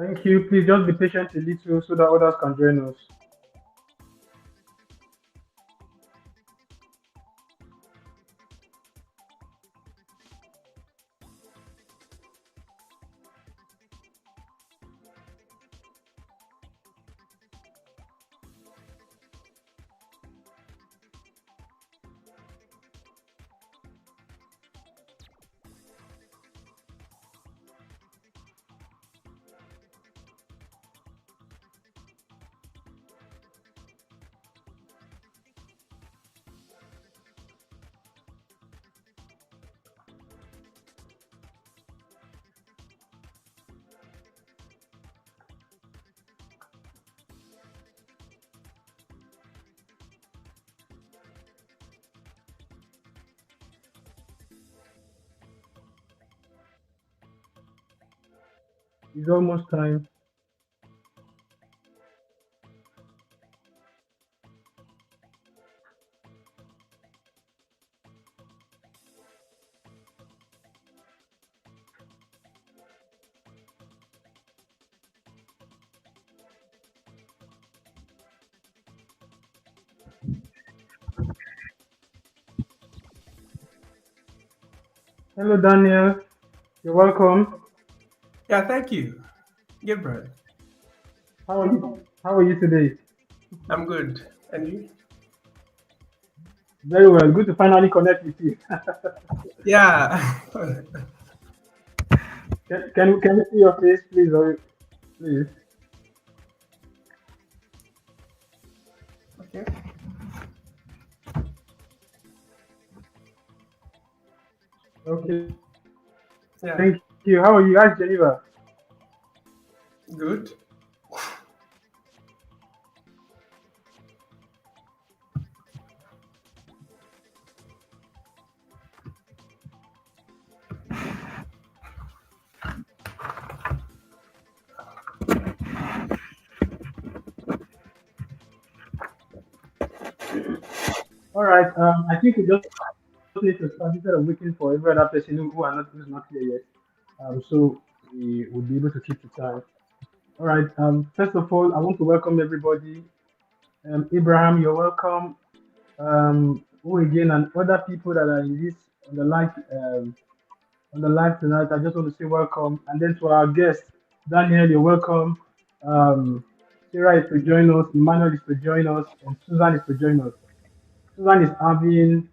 Thank you. Please just be patient a little so that others can join us. It's almost time. Hello, Daniel. You're welcome. Yeah, thank you. Gabriel, How are you? How are you today? I'm good. And you? Very well. Good to finally connect with you. Yeah. Can you see your face, please? Or, please. Okay. Okay. Yeah. Thank you. How are you? How's Geneva? Good. All right. I think we just need to start instead of waiting for every other person who are not who's not here yet. So we will be able to keep the time. All right. First of all, I want to welcome everybody. Abraham, you're welcome. Who again and other people that are in this on the live tonight. I just want to say welcome, and then to our guest Daniel, you're welcome. Um, Sarah is to join us, Emmanuel is to join us, and Susan is to join us. Susan is having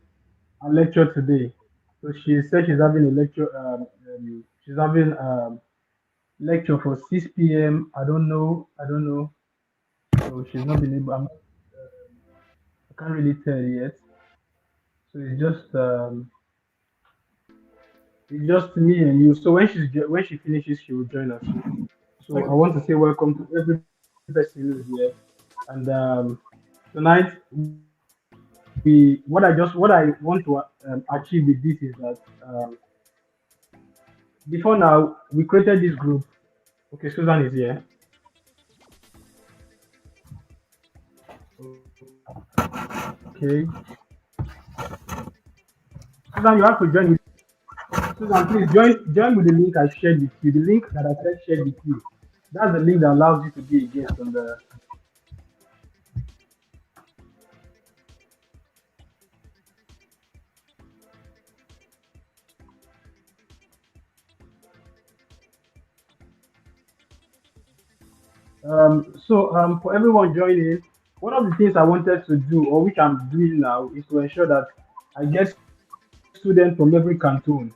a lecture today, so she said she's having a lecture. She's having lecture for 6 p.m. I don't know. I don't know. So she's not been able. I can't really tell yet. So it's just me and you. So when she finishes, she will join us. So I Okay. want to say welcome to every person who's here. And tonight, we what I want to achieve with this is that before now we created this group. Okay, Susan is here. Okay, Susan, you have to join with Susan. Please join with the link I shared with you. The link that I said shared with you. That's the link that allows you to be a guest on the. For everyone joining, one of the things I wanted to do, or which I'm doing now, is to ensure that I get students from every canton,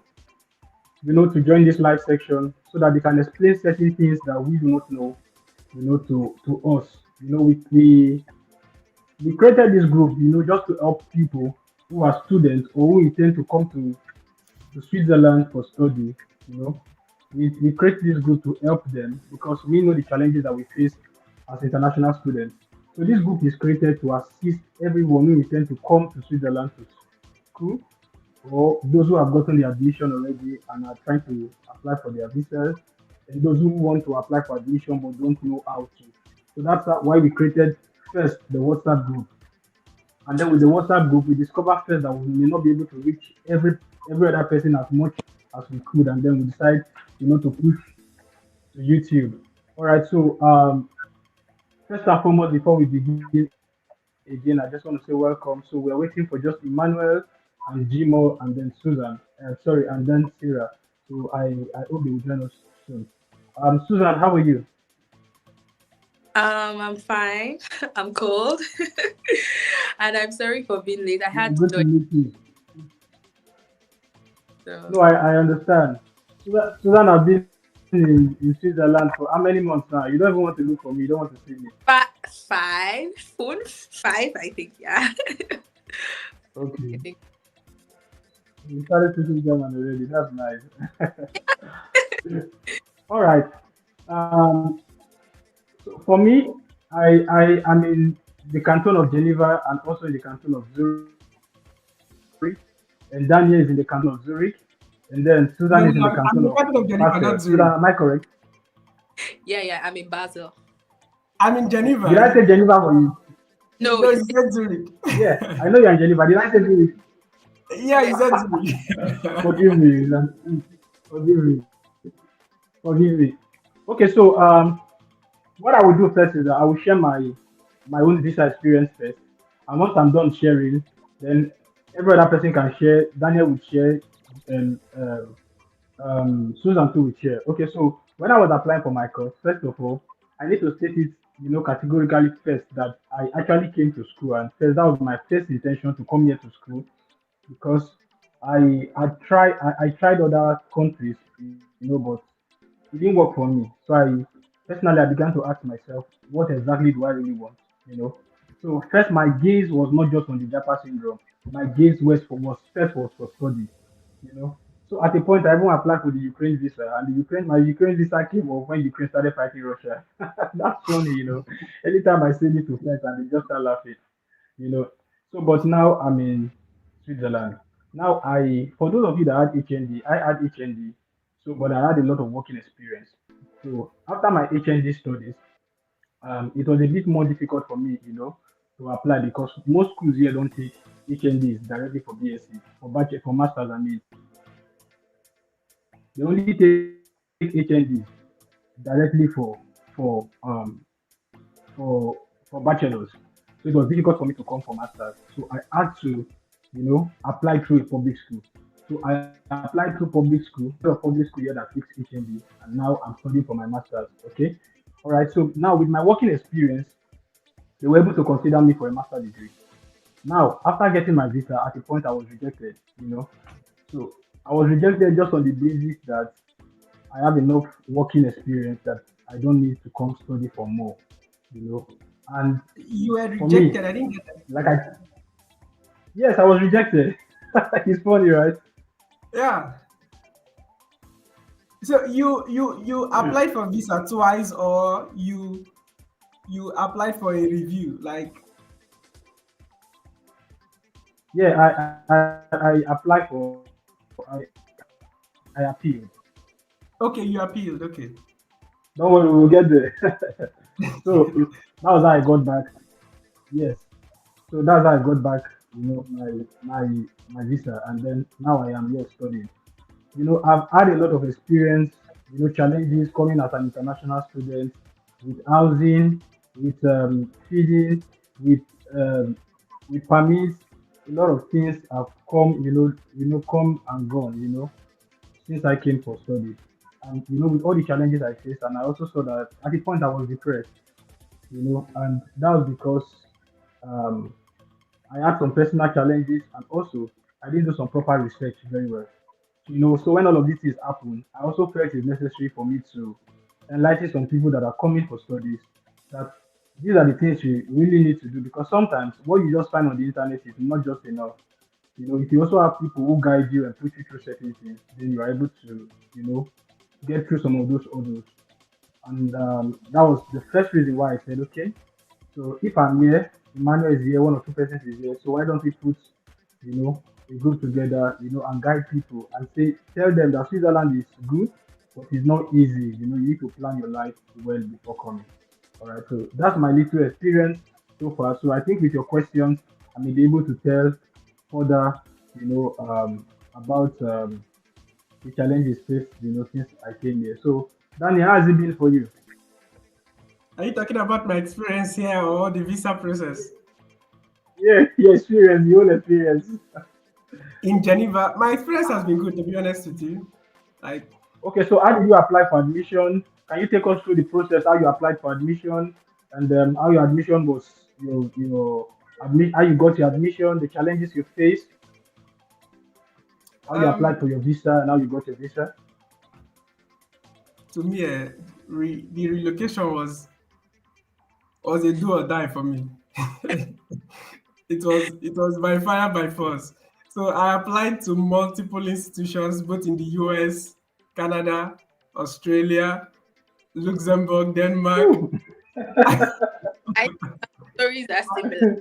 to join this live section so that they can explain certain things that we do not know, to us. We created this group, just to help people who are students or who intend to come to Switzerland for study. You know, we create this group to help them because we know the challenges that we face as international students. So this group is created to assist everyone who intend to come to Switzerland to school, or those who have gotten the admission already and are trying to apply for their visas, and those who want to apply for admission but don't know how to. So that's why we created first the WhatsApp group, and then with the WhatsApp group, we discovered first that we may not be able to reach every other person as much as we could, and then we decide, to push to YouTube. All right. So first and foremost, before we begin again, I just want to say welcome. So we're waiting for just Emmanuel and Jimo and then Susan. Sorry, and then Sarah. So I hope they will join us soon. Susan, how are you? I'm fine. I'm cold. And I'm sorry for being late. I Yeah, had to good to join. meet you. So No, I understand. Susan, I've been in Switzerland for how many months now? You don't even want to look for me. You don't want to see me. five, full five, I think. Yeah. I Okay. think. You started speaking German already. That's nice. All right. Um, so for me, I am in the canton of Geneva and also in the canton of Zurich, and Daniel is in the canton of Zurich, and then Susan is in the canton No, of no, I'm the Basel. capital of Susan, Geneva, am I not correct? Zurich. Yeah, I'm in Basel. I'm in Did I Geneva. say Geneva for you? No, No, you you said said Zurich. Yeah, I know you're in Geneva. Did I say Zurich? Yeah, you yes. said Zurich. Forgive me. Forgive me. Forgive me. Okay, so what I will do first is that I will share my own visa experience first, and once I'm done sharing, then every other person can share. Daniel would share, and Susan too would share. Okay, so when I was applying for my course, first of all, I need to state it, categorically first that I actually came to school, and first that was my first intention to come here to school because I tried other countries, but it didn't work for me. So personally, I began to ask myself, what exactly do I really want? You know. So first, my gaze was not just on the Japa syndrome. My gaze was for study. You know. So at a point, I even applied for the Ukraine visa, and my Ukraine visa came off when Ukraine started fighting Russia. That's funny. Anytime I say it to friends, and they just start laughing. You know. So, but now I'm in Switzerland. Now, for those of you that had HND, I had HND. So, but I had a lot of working experience. So, after my HND studies, it was a bit more difficult for me, to apply because most schools here don't take HNDs directly for BSc, for masters. I mean, they only take HNDs directly for for for bachelors. So it was difficult for me to come for masters. So I had to, apply through a public school. So I applied through public school, of public school here that fixed HND, and now I'm studying for my masters. Okay. All right. So now with my working experience, they were able to consider me for a master degree. Now, after getting my visa, at a point I was rejected. So I was rejected just on the basis that I have enough working experience that I don't need to come study for more, you know. And You were for me, rejected. I didn't get that. like yes, I was rejected. It's funny, right? Yeah. So you applied for visa twice, or you applied for a review. Like, Yeah, I applied for I appealed. okay, you appealed. Okay. Don't worry, we'll get there. So that was how I got back. Yes. So that's how I got back, my visa, and then now I am here studying. I've had a lot of experience, challenges coming as an international student with housing, with feeding, with um, with permits. A lot of things have come and gone, since I came for study. And with all the challenges I faced, and I also saw that at the point I was depressed, and that was because um, I had some personal challenges, and also I didn't do some proper research very well. So when all of these things happen, I also felt it's necessary for me to enlighten some people that are coming for studies that these are the things you really need to do because sometimes what you just find on the internet is not just enough. If you also have people who guide you and put you through certain things, then you are able to, get through some of those hurdles. And that was the first reason why I said, okay, so if I'm here, Emmanuel is here, one or two persons is here. So why don't we put, a group together, and guide people and tell them that Switzerland is good, but it's not easy. You need to plan your life well before coming. All right. So that's my little experience so far. So I think with your questions, I may be able to tell further, about the challenges faced, since I came here. So Danny, how has it been for you? Are you talking about my experience here or the visa process? Yeah, your experience, your own experience. In Geneva, my experience has been good, to be honest with you. Like, Okay, so how did you apply for admission? Can you take us through the process how you applied for admission and how your admission was how you got your admission, the challenges you faced, how you applied um, for your visa and how you got your visa? to me, the relocation was a do or die for me. It was by fire by force. So I applied to multiple institutions, both in the US, Canada, Australia, Luxembourg, Denmark. Ooh. I stories are similar.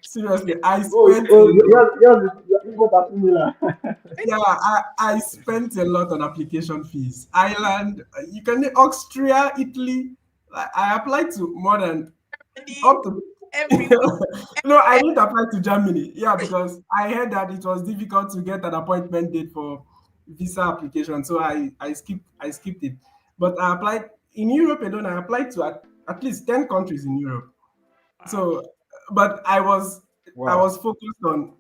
Seriously, I Oh, spent a oh, lot. yours both are similar. Yeah, I spent a lot on application fees. Ireland, you can Austria, Italy. I applied to more than Germany, up to. everywhere. No, I didn't apply to Germany. Yeah, because I heard that it was difficult to get an appointment date for visa application, so I skipped it. But I applied in Europe alone. I applied to at least 10 countries in Europe. So, but I Wow. was focused on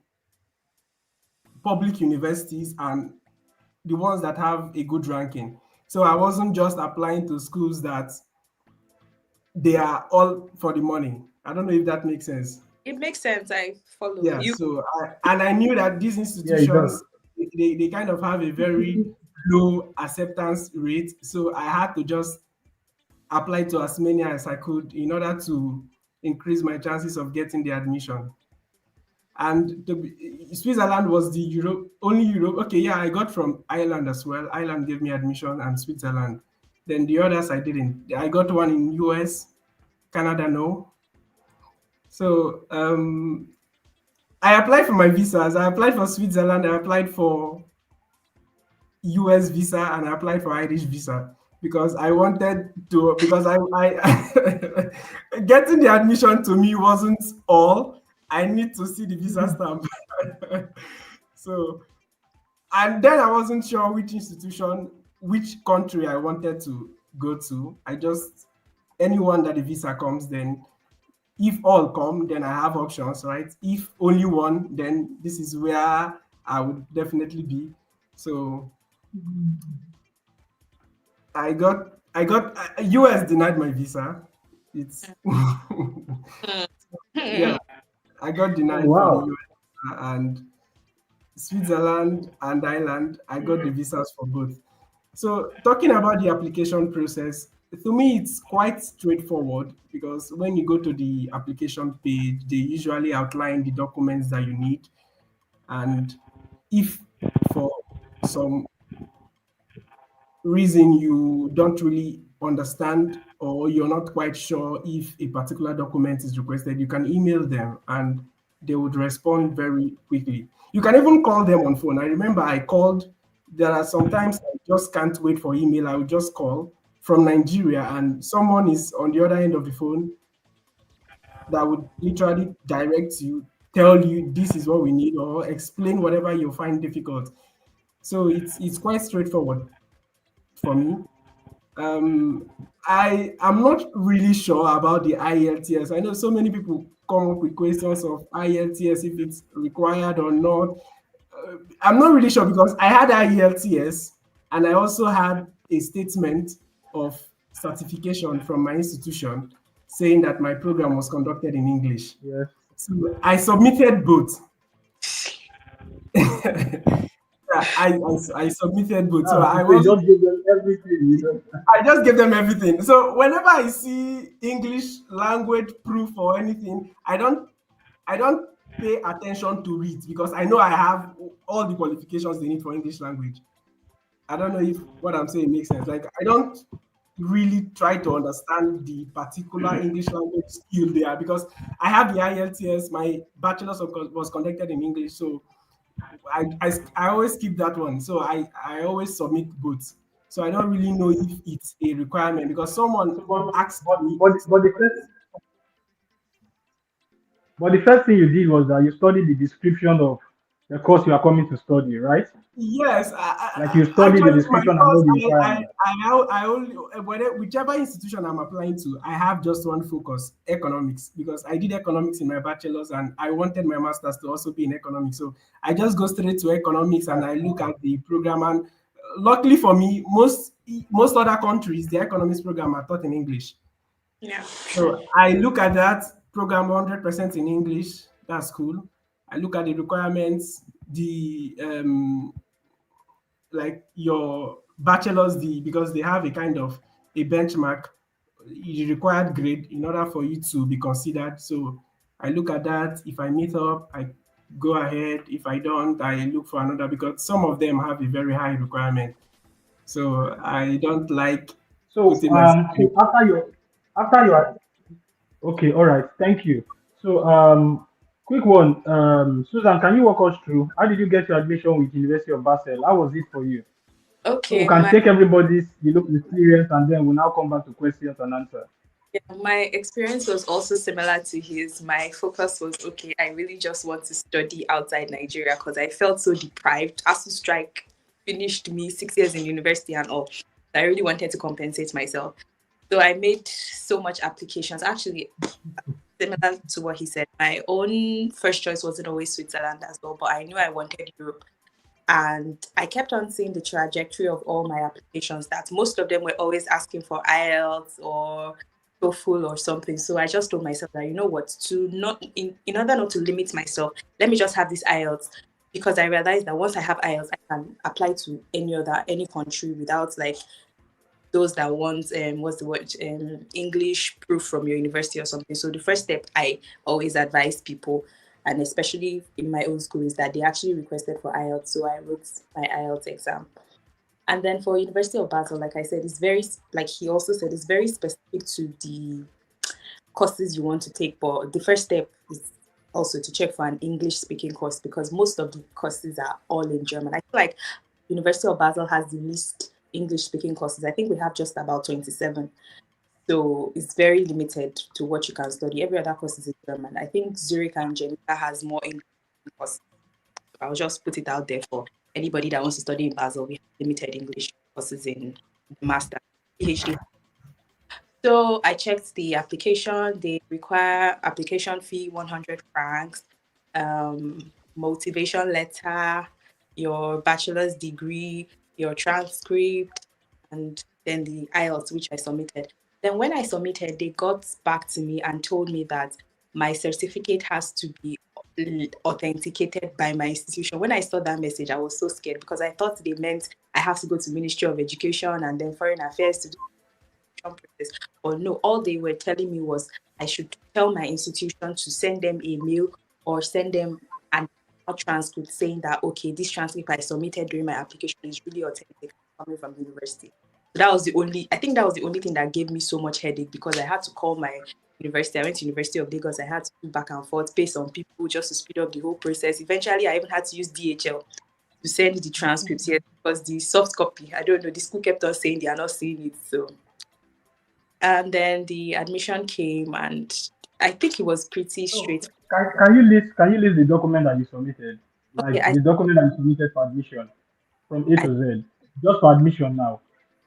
public universities and the ones that have a good ranking. So I wasn't just applying to schools that they are all for the money. I don't know if that makes sense. It makes sense. I follow Yeah, you. so I knew that these Yeah, it does. institutions they kind of have a very low acceptance rate. So I had to just apply to as many as I could in order to increase my chances of getting the admission. And Switzerland was the Europe only Europe. Okay, yeah, I got from Ireland as well. Ireland gave me admission and Switzerland. Then the others I didn't. I got one in US, Canada, no. So I applied for my visas. I applied for Switzerland. I applied for US visa and I applied for Irish visa because I wanted to because I getting the admission to me wasn't all. I need to see the visa stamp. So and then I wasn't sure which institution, which country I wanted to go to. I just anyone that the visa comes, then if all come, then I have options, right? If only one, then this is where I would definitely be. So I got US denied my visa. It's yeah, I got Oh, denied for the wow. US and Switzerland and Ireland. I got the visas for both. So talking about the application process, to me it's quite straightforward because when you go to the application page, they usually outline the documents that you need. And if for some reason you don't really understand or you're not quite sure if a particular document is requested, you can email them and they would respond very quickly. You can even call them on phone. I remember I called, there are sometimes I just can't wait for email. I would just call from Nigeria and someone is on the other end of the phone that would literally direct you, tell you this is what we need, or explain whatever you find difficult. So it's quite straightforward for me. Um, I am not really sure about the IELTS. I know so many people come up with questions of IELTS if it's required or not. I'm not really sure because I had IELTS and I also had a statement of certification from my institution saying that my program was conducted in English. Yes. So I submitted both. Yeah, I submitted both. So Ah, I so you wasn't just give them everything. I just give them everything. So whenever I see English language proof or anything, I don't pay attention to it because I know I have all the qualifications they need for English language. I don't know if what I'm saying makes sense. Like I don't really try to understand the particular English language skill there because I have the IELTS. My bachelor's was conducted in English, so I always keep that one. So I always submit both. So I don't really know if it's a requirement because someone So, but, asked but, me. but, but the first but the first thing you did was that you studied the description of the course you are coming to study, right? Yes, Like you study the actually, my description and course, all the requirements. I only, whichever institution I'm applying to, I have just one focus, economics, because I did economics in my bachelor's and I wanted my master's to also be in economics. So I just go straight to economics and That's I look fine. at the program. And luckily for me, most other countries, the economics program are taught in English. Yeah, true. So I look at that program 100% in English. That's cool. I look at the requirements, the like your bachelor's the because they have a kind of a benchmark, the required grade in order for you to be considered. So I look at that. If I meet up, I go ahead. If I don't, I look for another because some of them have a very high requirement. So I don't like So putting myself in so after you are okay, all right, thank you. So quick one, Susan, can you walk us through how did you get your admission with University of Basel? How was it for you? So we Okay, can take everybody's experience and then we'll now come back to questions and answer. my experience was also similar to his. My focus was okay, I really just want to study outside Nigeria because I felt so deprived. ASU strike finished me 6 years in university and all. I really wanted to compensate myself. So I made so much applications. Actually, similar to what he said, my own first choice wasn't always Switzerland as well, but I knew I wanted Europe. And I kept on seeing the trajectory of all my applications that most of them were always asking for IELTS or TOEFL or something. So I just told myself that, you know what, to not in order not to limit myself, let me just have this IELTS, because I realized that once I have IELTS, I can apply to any country without like those that want what's the word English proof from your university or something. So the first step I always advise people, and especially in my own school, is that they actually requested for IELTS. So I wrote my IELTS exam. And then for University of Basel, like I said, it's very, like he also said, it's very specific to the courses you want to take. But the first step is also to check for an English speaking course because most of the courses are all in German. I feel like University of Basel has the least English speaking courses. I think we have just about 27. So it's very limited to what you can study. Every other course is in German. I think Zurich and Geneva has more English courses. I'll just put it out there for anybody that wants to study in Basel. We have limited English courses in the master, PhD. So I checked the application. They require application fee 100 francs, motivation letter, your bachelor's degree, your transcript, and then the IELTS, which I submitted. Then when I submitted, they got back to me and told me that my certificate has to be authenticated by my institution. When I saw that message, I was so scared because I thought they meant I have to go to Ministry of Education and then Foreign Affairs to do process. Or no, all they were telling me was I should tell my institution to send them a mail or send them an transcript saying that okay, this transcript I submitted during my application is really authentic coming from the university. So that was the only I think that was the only thing that gave me so much headache because I had to call my university. I went to University of Lagos. I had to do back and forth based on people just to speed up the whole process. Eventually I even had to use DHL to send the transcripts here because the soft copy, I don't know, the school kept on saying they are not seeing it. So and then the admission came and I think it was pretty So straight. can you list the document that you submitted? Okay, Like the document that you submitted for admission from A I to Z. Just for admission now.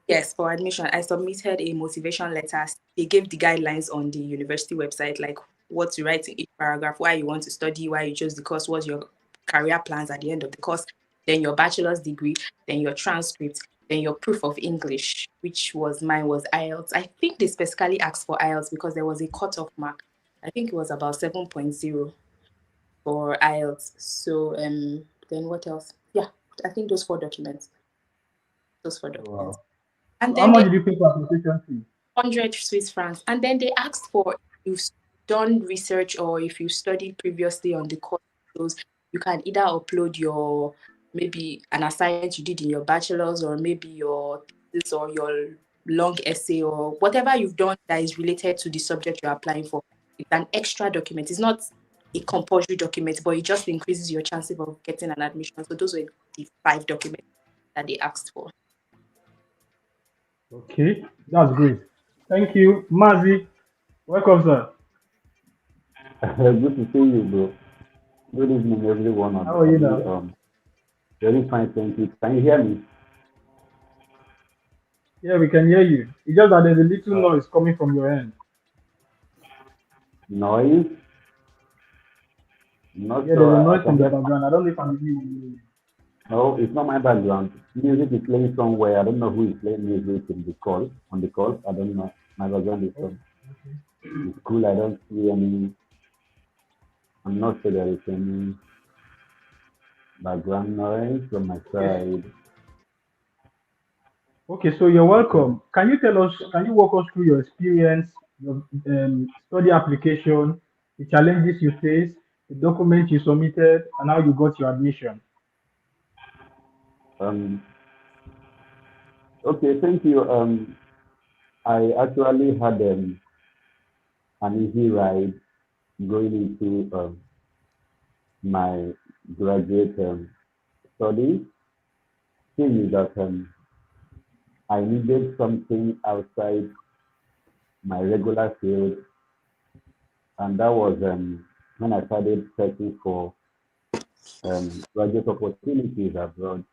yes, for admission I submitted a motivation letter. They gave the guidelines on the university website, like what to write in each paragraph, why you want to study, why you chose the course, what's your career plans at the end of the course, then your bachelor's degree, then your transcript, then your proof of English, which was mine was IELTS. I think they specifically asked for IELTS because there was a cutoff mark. I think it was about 7.0 for IELTS. So then what else? Yeah, I think those four documents. Those four Oh, documents. wow. And So how then much they did you pay for application fee? 100 Swiss francs. And then they asked for if you've done research or if you studied previously on the course, those you can either upload your maybe an assignment you did in your bachelor's or maybe your thesis or your long essay or whatever you've done that is related to the subject you're applying for. It's an extra document. It's not a compulsory document, but it just increases your chances of getting an admission. So those were the five documents that they asked for. Okay, that's great. Thank you. Mazi, welcome, sir. Good to see you, bro. Good evening, everyone on the How are you panel. now? Very fine, thank you. Can you hear me? Yeah, we can hear you. It's just that there's a little Uh, noise coming from your end. Noise? Not Yeah, there's sure. a I noise can from the hear. background. I don't know if I'm you. No, it's not my background. Music is playing somewhere. I don't know who is playing music in the call. On the call, I don't know. My background is Oh, okay. is cool. I don't see any. I'm not sure there is any background noise from my Okay. side. Okay, so you're Okay. welcome. Can you walk us through your experience, your study application, the challenges you faced, the documents you submitted, and how you got your admission? Um. Okay. Thank you. I actually had an easy ride going into my graduate study. Thing is that I needed something outside my regular field, and that was when I started searching for graduate opportunities abroad.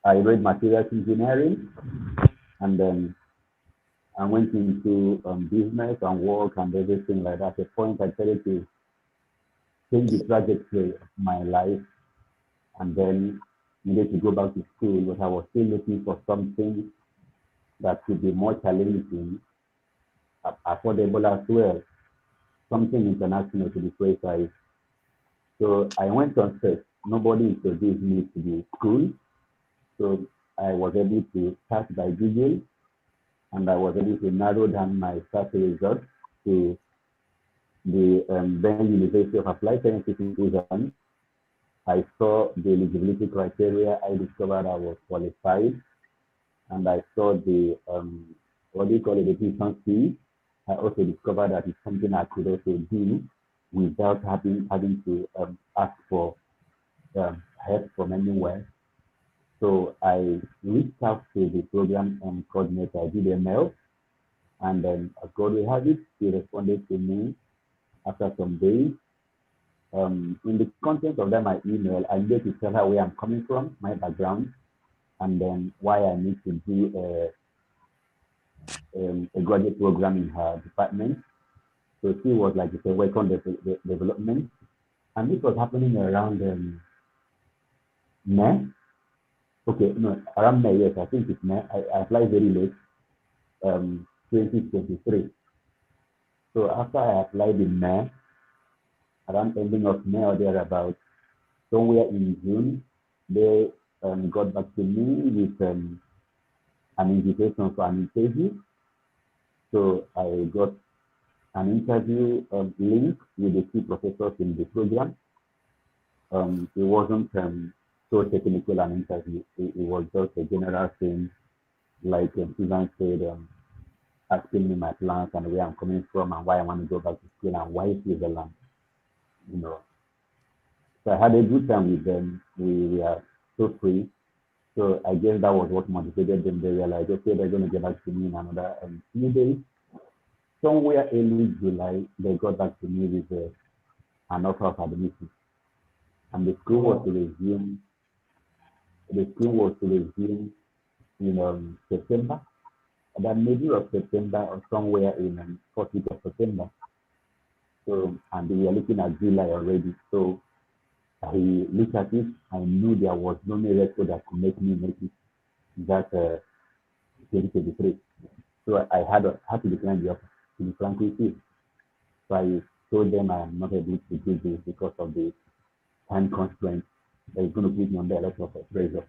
I read materials engineering, and then I went into business and work and everything like that. At a point, I started to change the trajectory of my life, and then needed to go back to school, but I was still looking for something that could be more challenging, affordable as well, something international to be precise. So I went on search. Nobody introduced me to the school. So I was able to start by Google, and I was able to narrow down my search results to the Ben University of Applied Sciences in Switzerland. I saw the eligibility criteria. I discovered I was qualified, and I saw the what do you call it, the tuition fee. I also discovered that it's something I could also do without having to ask for help from anywhere. So I reached out to the program coordinator. I did a mail, and then as God will have it, he responded to me after some days. In the content of that my email, I needed to tell her where I'm coming from, my background, and then why I need to do a graduate program in her department. So she was like, it's a welcome development. And this was happening around May. Okay, no, around May, yes, I think it's May. I applied very late, 2023. So after I applied in May, around ending of May or thereabout, somewhere in June, they got back to me with an invitation for an interview. So I got an interview link with the two professors in the program. It wasn't so technical an interview. It was just a general thing, like Susan said, asking me my plans and where I'm coming from and why I want to go back to school and why Switzerland, you know. So I had a good time with them. We are so free. So I guess that was what motivated them. They realized, okay, they're going to get back to me in another few days. Somewhere early July, they got back to me with an offer of admission. And the Oh school was to wow. resume. The school was to resume in September, about middle of September or somewhere in first week of September. So, and we are looking at July already. So I looked at it. I knew there was no miracle that could make it that 2023. So I had to decline the offer, to be frank with you. So I told them I am not able to do this because of the time constraint that is going to put me under a lot of pressure.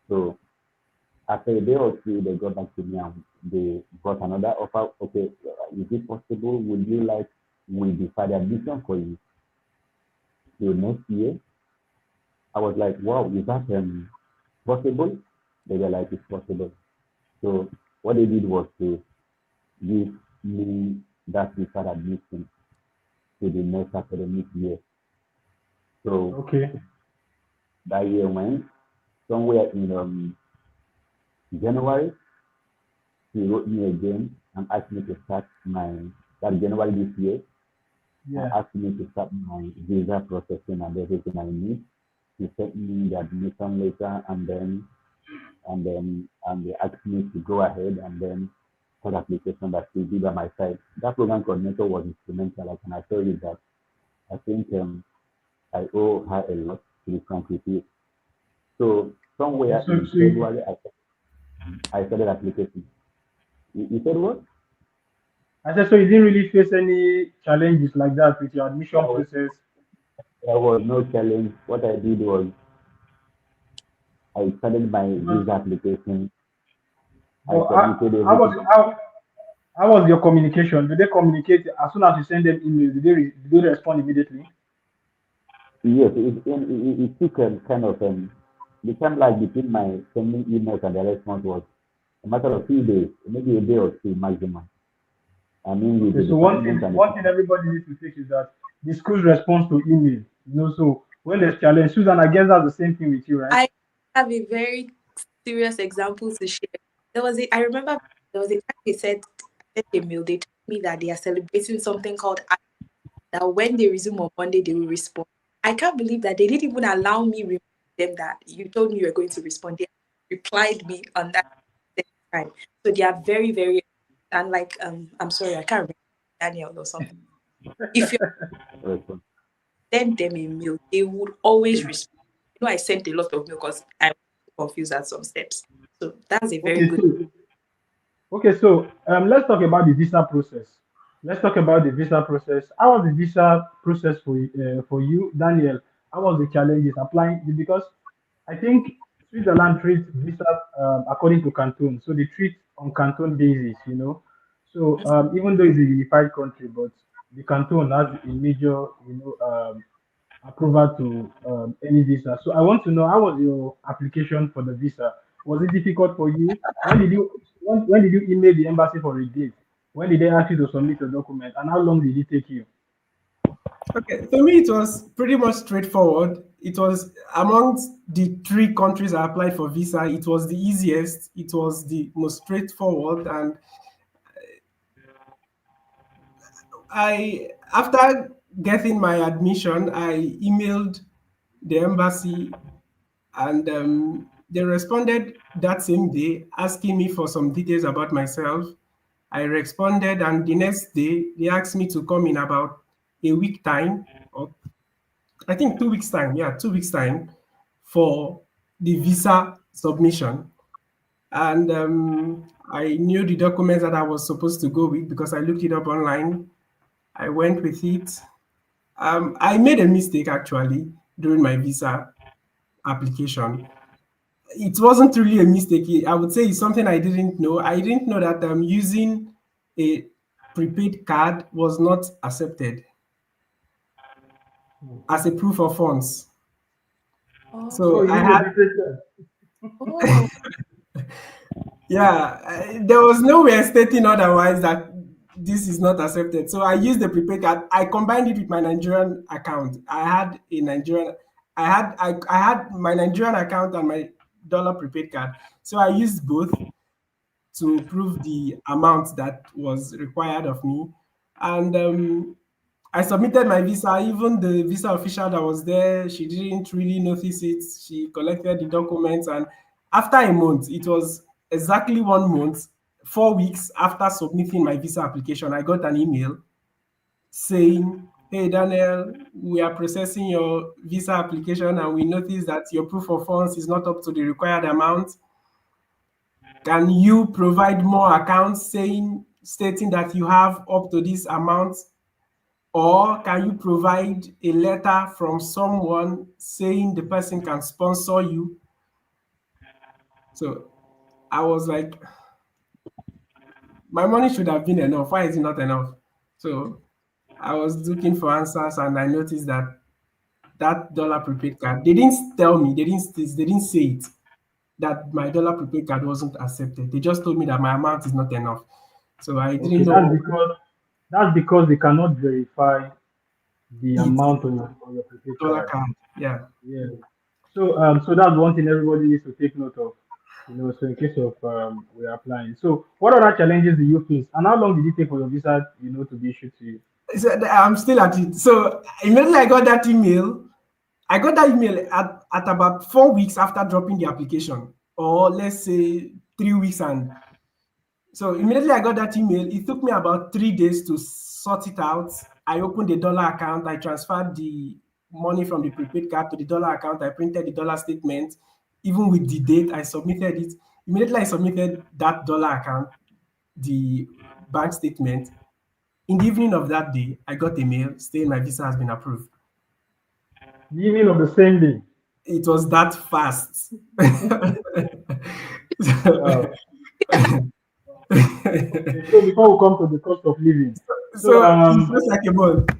So after a day or two, they got back to me and they got another offer. Okay, is it possible? Would you like we defer the admission for you till next year? I was like, wow, is that possible? They were like, it's possible. So what they did was to give me that deferred admission to the next academic year. So Okay. that year went somewhere in January. He wrote me again and asked me to start January this year. Yeah. asked me to start my visa processing and everything I need. He sent me the admission letter, and they asked me to go ahead and then start application that we did by my side. That program coordinator was instrumental. I can assure you that. I think I owe her a lot, to be frank with you. So Okay. somewhere So in February, I started application. You said what? I said, so you didn't really face any challenges like that with your There admission was, process. there was no challenge. What I did was I started my Because, visa application. I but submitted how was everything. how was your communication? Did they communicate as soon as you send them email? Did they respond immediately? Yes, it took kind of the time lag between my sending emails and the response was a matter of few days, maybe a day or two maximum. I mean, with Okay, the so department and the one thing everybody needs to take is that the school's response to email. So when there's challenge, Susan, I guess that's the same thing with you, right? I have a very serious example to share. I remember there was a time they said, I sent a mail, they told me that they are celebrating something called that when they resume on Monday, they will respond. I can't believe that they didn't even allow me remind them that you told me you were going to respond. They replied me on that same time. So they are very, very, and like, I'm sorry, I can't remember Daniel or something. If you response. send them a mail, they would always respond. I sent a lot of mail because I was confused at some steps. So that's a very Okay, good. so let's talk about the visa process. Let's talk about the visa process. How was the visa process for you, Daniel? How was the challenges applying? Because I think Switzerland treats visa according to canton, so they treat on canton basis. So even though it's a unified country, but the canton has a major, approval to any visa. So I want to know, how was your application for the visa? Was it difficult for you? When did you email the embassy for a date? When did they ask you to submit your document? And how long did it take you? Okay, for me, it was pretty much straightforward. It was amongst the three countries I applied for visa, it was the easiest, it was the most straightforward, and after getting my admission, I emailed the embassy, and they responded that same day asking me for some details about myself. I responded, and the next day they asked me to come in about a week time, or I think 2 weeks time. Yeah, 2 weeks time for the visa submission. And I knew the documents that I was supposed to go with because I looked it up online. I went with it. I made a mistake actually during my visa application. It wasn't really a mistake. I would say it's something I didn't know. I didn't know that using a prepaid card was not accepted as a proof of funds. Oh, So you I use a had, prepaid card. Oh, yeah, there was nowhere stating otherwise that this is not accepted. So I used the prepaid card. I combined it with my Nigerian account. I had my Nigerian account and my dollar prepaid card. So I used both to prove the amount that was required of me. And I submitted my visa. Even the visa official that was there, she didn't really notice it. She collected the documents, and after a month, it was exactly 1 month, 4 weeks after submitting my visa application, I got an email saying, "Hey Daniel, we are processing your visa application, and we noticed that your proof of funds is not up to the required amount. Can you provide more accounts stating that you have up to this amount, or can you provide a letter from someone saying the person can sponsor you?" So I was like, my money should have been enough. Why is it not enough? So I was looking for answers, and I noticed that that dollar prepaid card, they didn't tell me, they didn't say it, that my dollar prepaid card wasn't accepted. They just told me that my amount is not enough. So I Okay, didn't know that's because they cannot verify the it. amount on your prepaid Dollar card. card. Yeah. Yeah. So that's one thing everybody needs to take note of. So in case of we're applying. So what other challenges do you face, and how long did it take for your visa, to be issued to you? So I'm still at it. So immediately I got that email at about 4 weeks after dropping the application, or let's say 3 weeks. And so immediately I got that email. It took me about 3 days to sort it out. I opened the dollar account. I transferred the money from the prepaid card to the dollar account. I printed the dollar statement, even with the date. I submitted it. Immediately I submitted that dollar account, the bank statement. In the evening of that day, I got a mail saying my visa has been approved. The evening of the same day. It was that fast. Wow. Okay, so before we come to the cost of living, so So it's just like a month.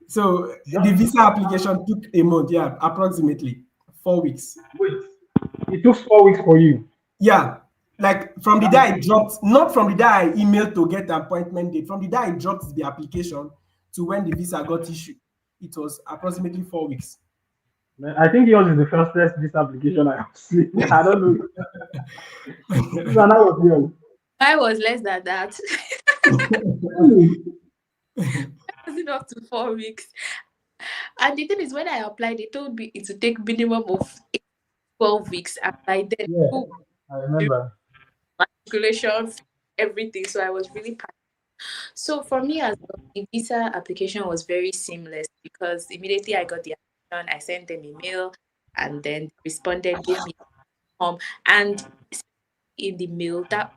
So just the visa application took a month, yeah, approximately 4 weeks. wait. It took 4 weeks for you. Yeah, like from the day That's I dropped, not from the day I emailed to get the appointment date, from the day I dropped the application to when the visa got issued, it was approximately 4 weeks. man, I think yours is the fastest this application I have seen. I don't know. Susanna was yours. I was less than that. Really? Was it up to 4 weeks? And the thing is, when I applied, they told me it would take minimum of 12 weeks. And by then, Yeah, oh, I remember. matriculation, everything. So I was really packed. So for me as well, the visa application was very seamless because immediately I got the application, I sent them a mail and then they responded, gave me a form. And in the mail, that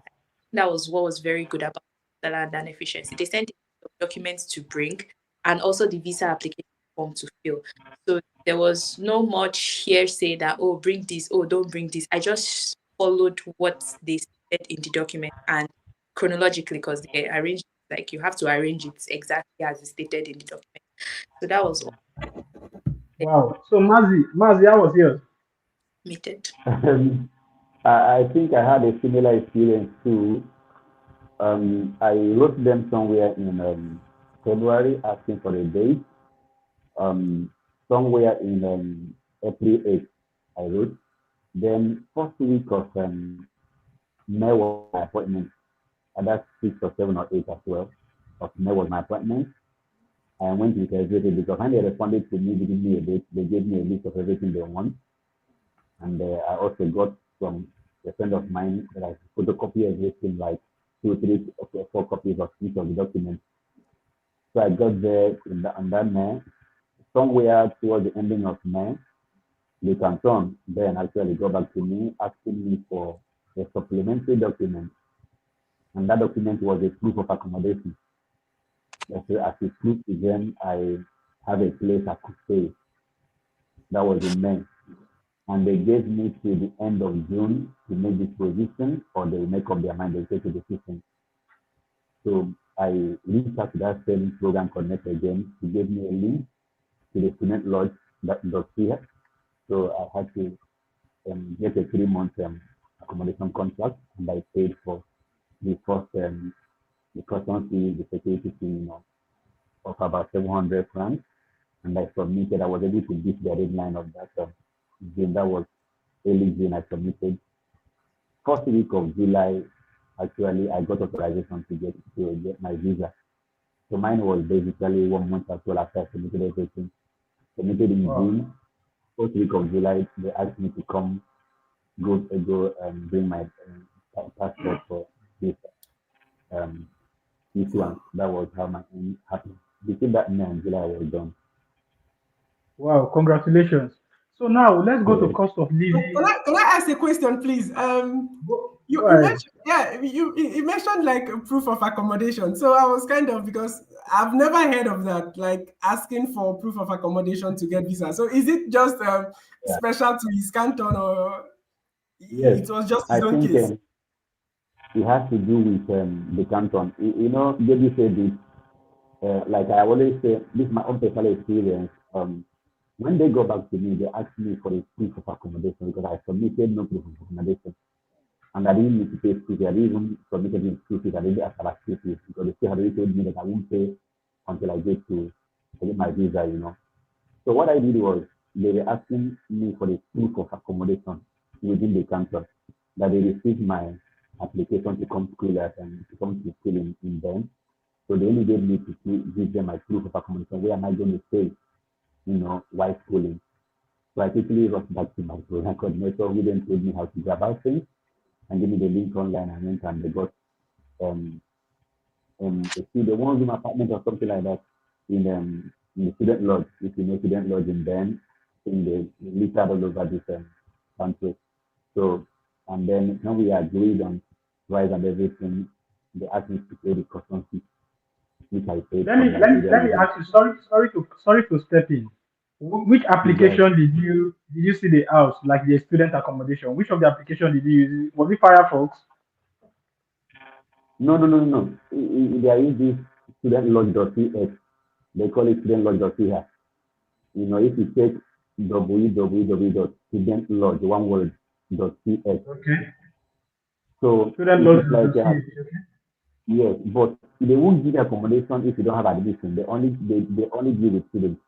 was what was very good about Switzerland and efficiency. They sent documents to bring and also the visa application form to fill. So there was no much hearsay that, oh, bring this, oh, don't bring this. I just followed what they said in the document and chronologically because they arranged, like you have to arrange it exactly as it's stated in the document. So that was all Wow. So Mazi, how was yours? submitted. I think I had a similar experience too. I wrote them somewhere in February asking for a date. Um, Somewhere in April 8th, I wrote. Then first week of May was my appointment. And that's 6 or 7 or 8 as well. Of May was my appointment. I went to celebrate it because when they responded to me, giving me a date, they gave me a list of everything they want. And I also got from a friend of mine that I photocopy everything, like two, three, or 4 copies of each of the documents. So I got there on that May. Somewhere towards the ending of May, the canton then actually got back to me asking me for a supplementary document. And that document was a proof of accommodation. So as a proof to them, I have a place I could stay. That was in May. And they gave me till the end of June to make this position, or they will make up their mind, they'll take a decision. So I reached out to that same program connect again to give me a link to the student lodge that does here. So I had to get a 3 month accommodation contract, and I paid for the first the custom fee, the security fee, of about 700 francs, and I submitted. I was able to beat the deadline of that June. That was early June. I submitted. First week of July, actually, I got authorization to get my visa. So mine was basically 1 month as well after I submitted everything. Submitted in Wow. June. First week of July, they asked me to come go and bring my passport for this um, issuance. That was how my own happened. Between that May and July, I was done. Wow. Congratulations. So now let's go to Yeah. cost of So living. can I ask a question, please? Go You ahead. mentioned, yeah, you mentioned like a proof of accommodation. So I was kind of, because I've never heard of that, like asking for proof of accommodation to get visa. So is it just Yeah. special to his canton, or Yes. it was just I his own think case? it has to do with the canton. Debbie said this. Like I always say, this is my own personal experience. When they go back to me, they ask me for a proof of accommodation because I submitted no proof of accommodation. And I didn't need to pay school fee. I didn't even submit any school fees. I didn't ask about school fees because the state had already told me that I won't pay until I get my visa. So what I did was they were asking me for the proof of accommodation within the country. that they received my application to come school at to come to school in Bern. So they only gave me to give them my proof of accommodation. Where am I going to stay? While schooling. So I quickly rushed back to my program coordinator who then told me how to go about things and gave me the link online and went and they got um a student, one room apartment or something like that in the student lodge, if you know student lodge in Bern, in the littered all over this country. So and then when we agreed on price and everything, they asked me to pay the custom fee, which I paid Let me from let me Nigeria let me using ask you. Sorry to step in. Which Google. application did you see the house like the student accommodation? Which of the application did you use? Was it Firefox? No, no, no, no, no. There is this student lodge.ch. They call it student lodge.ch. If you take www.studentlodge, one word, .ch. Okay. So Student it loans is like, okay. yes, but they won't give you accommodation if you don't have admission. They only give it students.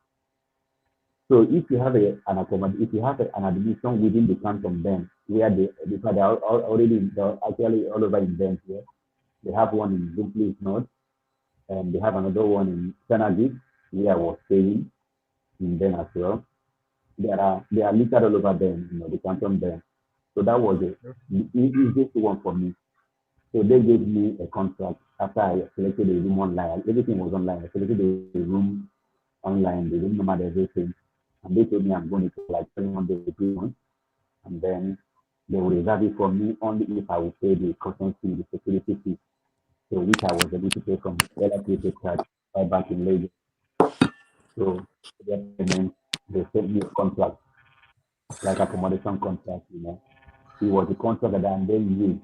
So if you have if you have an admission within the canton then where because they are already they're actually all over in Bend here. They have one in Dumfries North and they have another one in Senagit where I was staying in Ben as well. They are littered all over them, the canton Ben. So that was the easiest one for me. So they gave me a contract after I selected the room online. Everything was online. I selected the room online, the room number, everything. And they told me I'm going to take like 700 months. And then they will reserve it for me only if I will pay the custom fee, the security fee. So which I was able to pay from Ella Prepaid card right back in Lagos. So their payment, they sent me a contract, like accommodation contract. It was a contract that I then used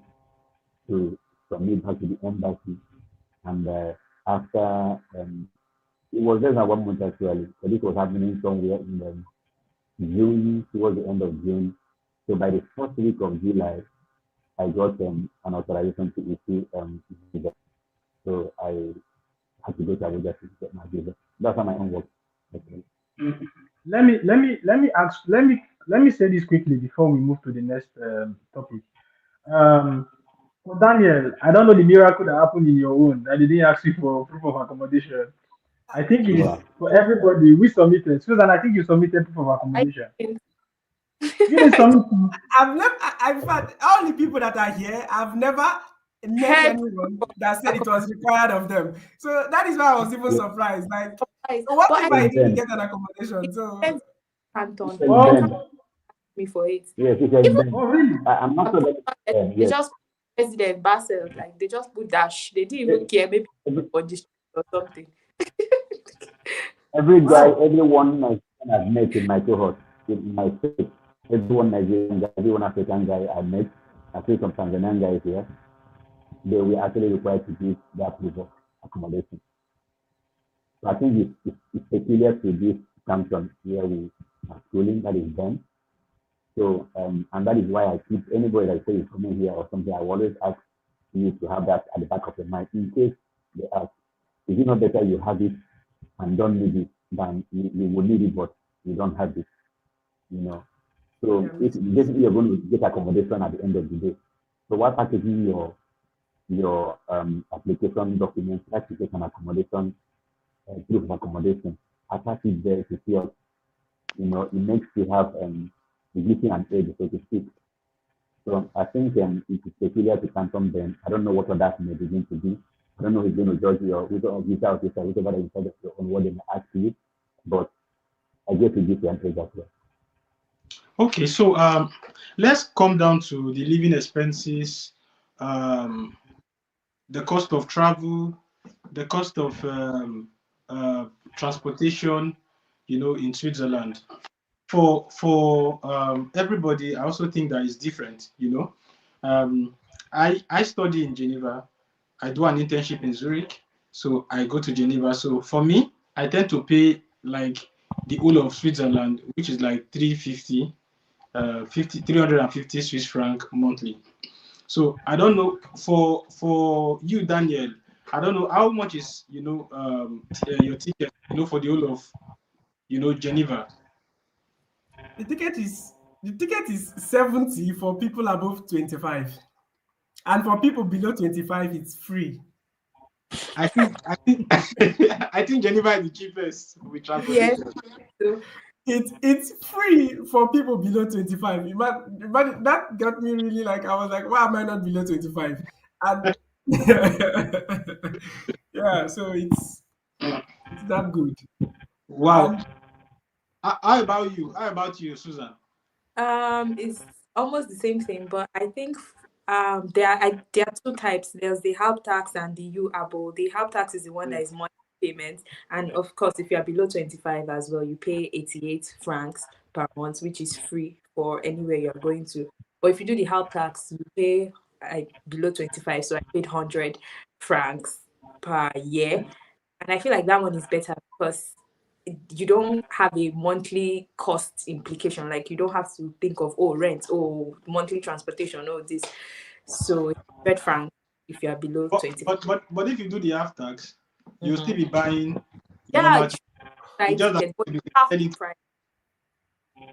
to submit back to the embassy. And after it was less than 1 month actually, but this was happening somewhere in June, towards the end of June. So by the first week of July, I got an authorization to issue visa. So I had to go to Abuja to get my visa. That's how my own work. Okay. Mm. Let me say this quickly before we move to the next topic. Um, for Daniel, I don't know the miracle that happened in your own. I didn't ask you for proof of accommodation. I think it is Wow. for everybody. We submitted. Susan, I think you submitted proof of I accommodation. didn't. You didn't I, submit. I've never, in fact, all the people that are here, I've never met Heard anyone that said it was accommodation required of them. So that is why I was even Yeah, surprised. Like, price, what but if I I it's didn't Ben. get an accommodation? it So depends on It's Canton. says You Oh, can't Ben. ask me for it. Yes, it says Even Ben. oh, really? I'm not sure Canton, that Ben. they Yes. just president Basel, like they just put dash. They didn't even E- care, maybe Every, on the street or something. every guy, Wow. everyone Nigerian I've met in my cohort, in my state, everyone Nigerian guy, everyone African guy I met, I see some Tanzanian guys here, they were actually required to give that proof of accommodation. So I think it's peculiar to this canton where we are schooling, that is Ben. So, and that is why I keep anybody that says coming here or something, I always ask you to have that at the back of your mind in case they ask, is it not better you have it and don't need it than you will need it, but you don't have it, you know? So, yeah, if makes sense. basically you're going to get accommodation at the end of the day. So, while packaging your application documents, like to get an accommodation, proof of accommodation, attach it there to see, it makes you have the giving and aid, so to speak. So I think it is peculiar to Canton Ben. I don't know what that may begin to be. I don't know who's going to judge you or who's going to visa officer, whatever that is of your own what they may ask you. But I guess to give you an edge as well. Okay, so let's come down to the living expenses, um, the cost of travel, the cost of uh, transportation, in Switzerland. For everybody, I also think that is different. I study in Geneva. I do an internship in Zurich, so I go to Geneva. So for me, I tend to pay like the whole of Switzerland, which is like 350, 350 Swiss franc monthly. So I don't know for you, Daniel. I don't know how much is your ticket, for the whole of Geneva. The ticket is The ticket is 70 for people above 25. And for people below 25, it's free. I think I think Geneva is the cheapest with Yes. transportation. So It's free for people below 25. But that got me really like, I was like, why am I not below 25? And yeah, so it's that good. Wow. And How about you? How about you, Susan? it's almost the same thing, but I think there are two types. There's the help tax and the UABO. The help tax is the one that is monthly payment, and of course, if you are below 25 as well, you pay 88 francs per month, which is free for anywhere you are going to. But if you do the help tax, you pay below 25, so I paid 100 francs per year, and I feel like that one is better because you don't have a monthly cost implication. Like you don't have to think of rent, monthly transportation, this. So it's 100 francs if you are below But 20. but if you do the half tax, you'll still Mhm. be buying your Yeah, normal. it's It right just that ticket, but you it's can half sell the it. price.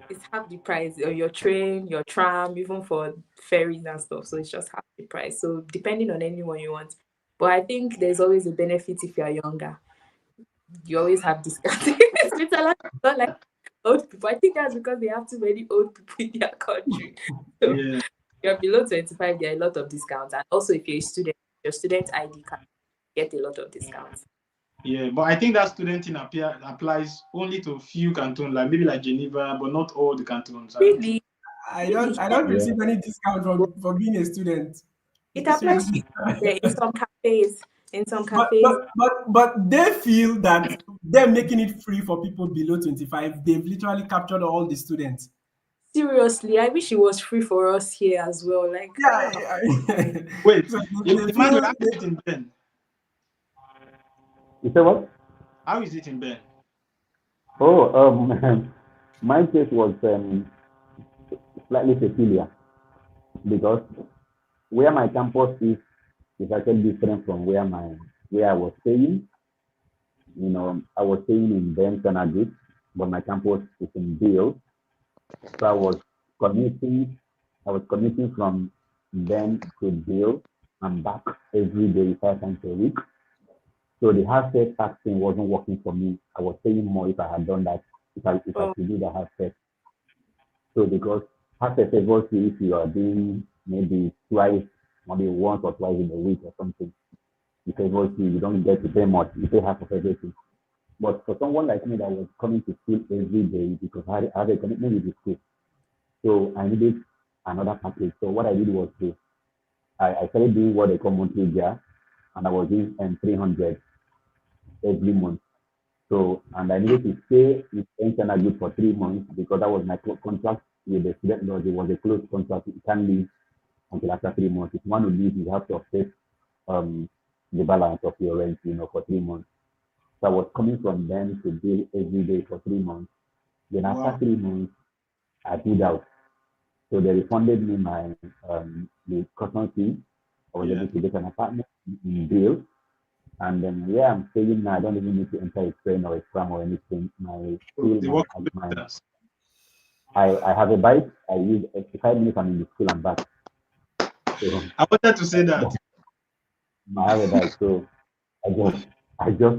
It's half the price on your train, your tram, even for ferries and stuff. So it's just half the price. So depending on anyone you want. But I think there's always a benefit if you are younger. You always have discounts. Switzerland is not like old people. I think that's because they have too many old people in their country. So Yeah, you're below 25, there are a lot of discounts. And also if you're a student, your student ID card get a lot of discounts. yeah. But I think that student thing applies only to few cantons, like maybe like Geneva, but not all the cantons. And Really, I really, don't I yeah. don't Yeah. receive any discount for being a student. It applies to Seriously. you there in some cafes. In some But cafes, but but they feel that they're making it free for people below 25. They've literally captured all the students. seriously, I wish it was free for us here as well. Like, Yeah. wait, So they Emmanuel, feel how is it in Ben? You say what? How is it in Ben? Oh, my case was slightly peculiar because where my campus is actually different from where I was staying. I was staying in Ben Group, but my campus is in Bill. So commuting I was commuting from Ben to Bill and back every day 5 times a week. So the half set tax thing wasn't working for me. I was paying more if I had done that, if I oh, could do the half set. So because half set favors you if you are doing maybe twice, maybe once or twice in a week or something. It favors you, you don't get to pay much, you pay half of everything. But for someone like me that was coming to school every day because I had a commitment with the school, so I needed another package. So what I did was I started doing what they call monthly jar, and I was doing 300 every month. So, and I needed to stay with internal group for 3 months because that was my contract with the student law. It was a close contract. You can't leave until after 3 months. If you want to leave, you have to offset um, the balance of your rent, for 3 months. So I was coming from them to bill every day for 3 months. Then after Wow. 3 months, I pulled out. So they refunded me the custom fee. I was Yeah. able to get an apartment in Bill. And then where I'm staying now, I don't even need to enter a train or a tram or anything. My So school, the work my distance. I have a bike. I use 5 minutes. I'm in the school and back. So I wanted to say that. I have a bike. So I just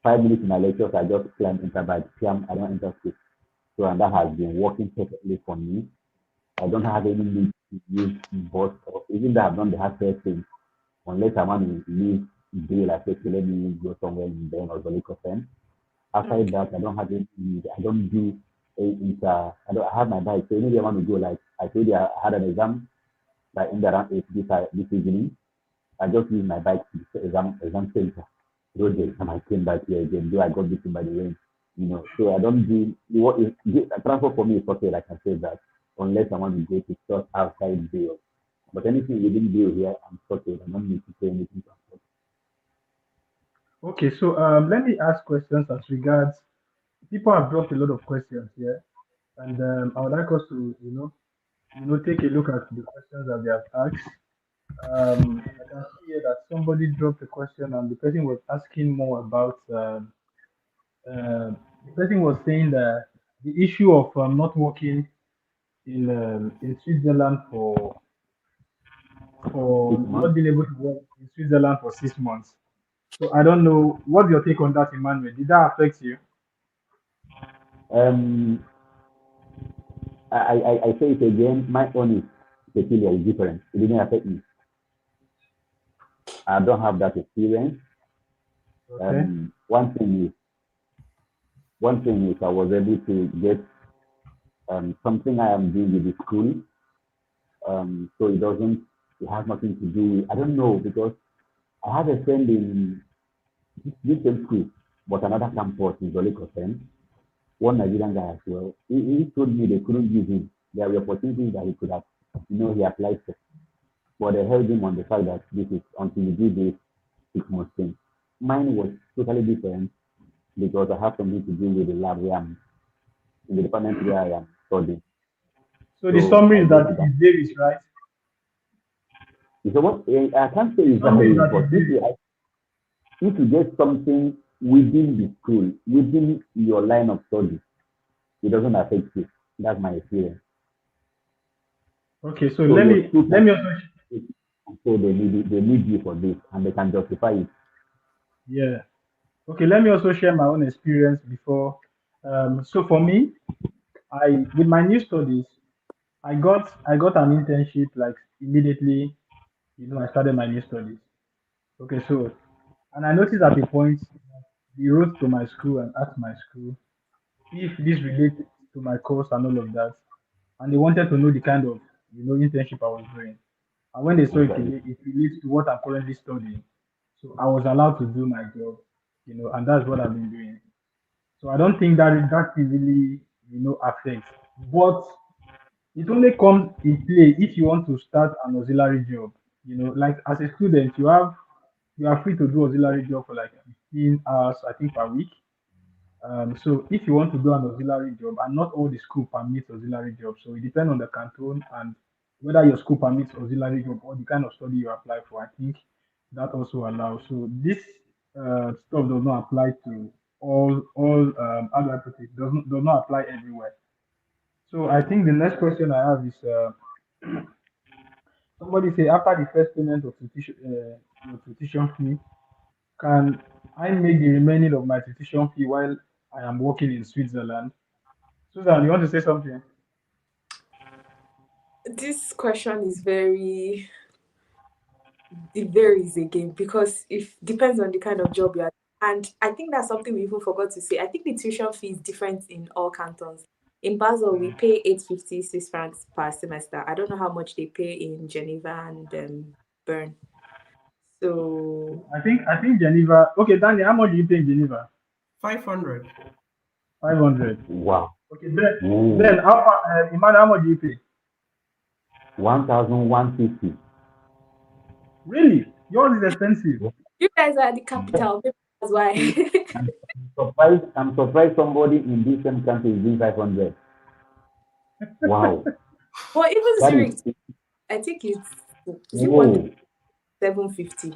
5 minutes in my lectures. I just climb enter bike. I don't enter school. So and that has been working perfectly for me. I don't have any need to use bus or even though I've done the hardware thing, unless I want to leave bill, I say, okay, let me go somewhere in Ben or Zoliko. After okay. that, I don't have any need. I don't do I have my bike. So maybe I want to go like I told you I had an exam that ended around 8 this evening. I just use my bike to the exam center. Go there and I came back here again. Though I got beaten by the rain. So I don't do what is transport for me is okay, like I said that, unless I want to go to just outside Bill. But anything within Bill here, I'm sorted. I don't need to pay anything transport. Okay, so let me ask questions as regards. People have dropped a lot of questions here, and I would like us to, take a look at the questions that they have asked. I can see here that somebody dropped a question, and the person was asking more about. The person was saying that the issue of not working in Switzerland for 6 months. not being able to work in Switzerland for 6 months. So I don't know what's your take on that, Emmanuel. Did that affect you? Um, I say it again. My own is peculiar, is different. It didn't affect me. I don't have that experience. Okay. Um, one thing is I was able to get something I am doing with the school. So it has nothing to do with, I don't know, because I have a friend in this same school, but another campus in Jolly, one Nigerian guy as well. He told me they couldn't use him. There were opportunities that he could have, he applied for. But they held him on the fact that this is until you do this 6 months thing. Mine was totally different because I have something to do with the lab where I'm in the department where I am studying. So the So summary I is get that it. it varies, right? So what I can't say The is that summary is way, that but it varies. if you get something within the school, within your line of study, it doesn't affect you. That's my experience. Okay, so So your school let can me also so they need you for this and they can justify it. yeah. Okay, let me also share my own experience before. So for me, I with my new studies, I got an internship like immediately. I started my new studies. Okay, so and I noticed at a point they wrote to my school and asked my school if this relates to my course and all of that, and they wanted to know the kind of internship I was doing. And when they saw it, Exactly. it relates to what I'm currently studying. So I was allowed to do my job, and that's what I've been doing. So I don't think that really, affects. But it only comes in play if you want to start an auxiliary job. Like as a student, you are free to do auxiliary job for like 15 hours, I think, per week. So if you want to do an auxiliary job, and not all the school permits auxiliary jobs, so it depends on the canton and whether your school permits auxiliary job or the kind of study you apply for. I think that also allows. So this stuff does not apply to all how do I put it? Does not apply everywhere. So I think the next question I have is somebody say after the first payment of your tuition fee, can I make the remaining of my tuition fee while I am working in Switzerland? Susan, you want to say something? This question is very, it varies again because if depends on the kind of job you are. And I think that's something we even forgot to say. I think the tuition fee is different in all cantons. In Basel, we pay 850 Swiss francs per semester. I don't know how much they pay in Geneva and Bern. So I think Geneva. Okay, Daniel, how much do you pay in Geneva? 500. 500. Wow. Okay, then Ooh. Emmanuel, how much do you pay? 1,150. Really? Yours is expensive. you guys are the capital. Maybe that's why. I'm surprised somebody in this same country is doing 500. Wow. But even That is Zurich, I think it's is it one whoa. 750.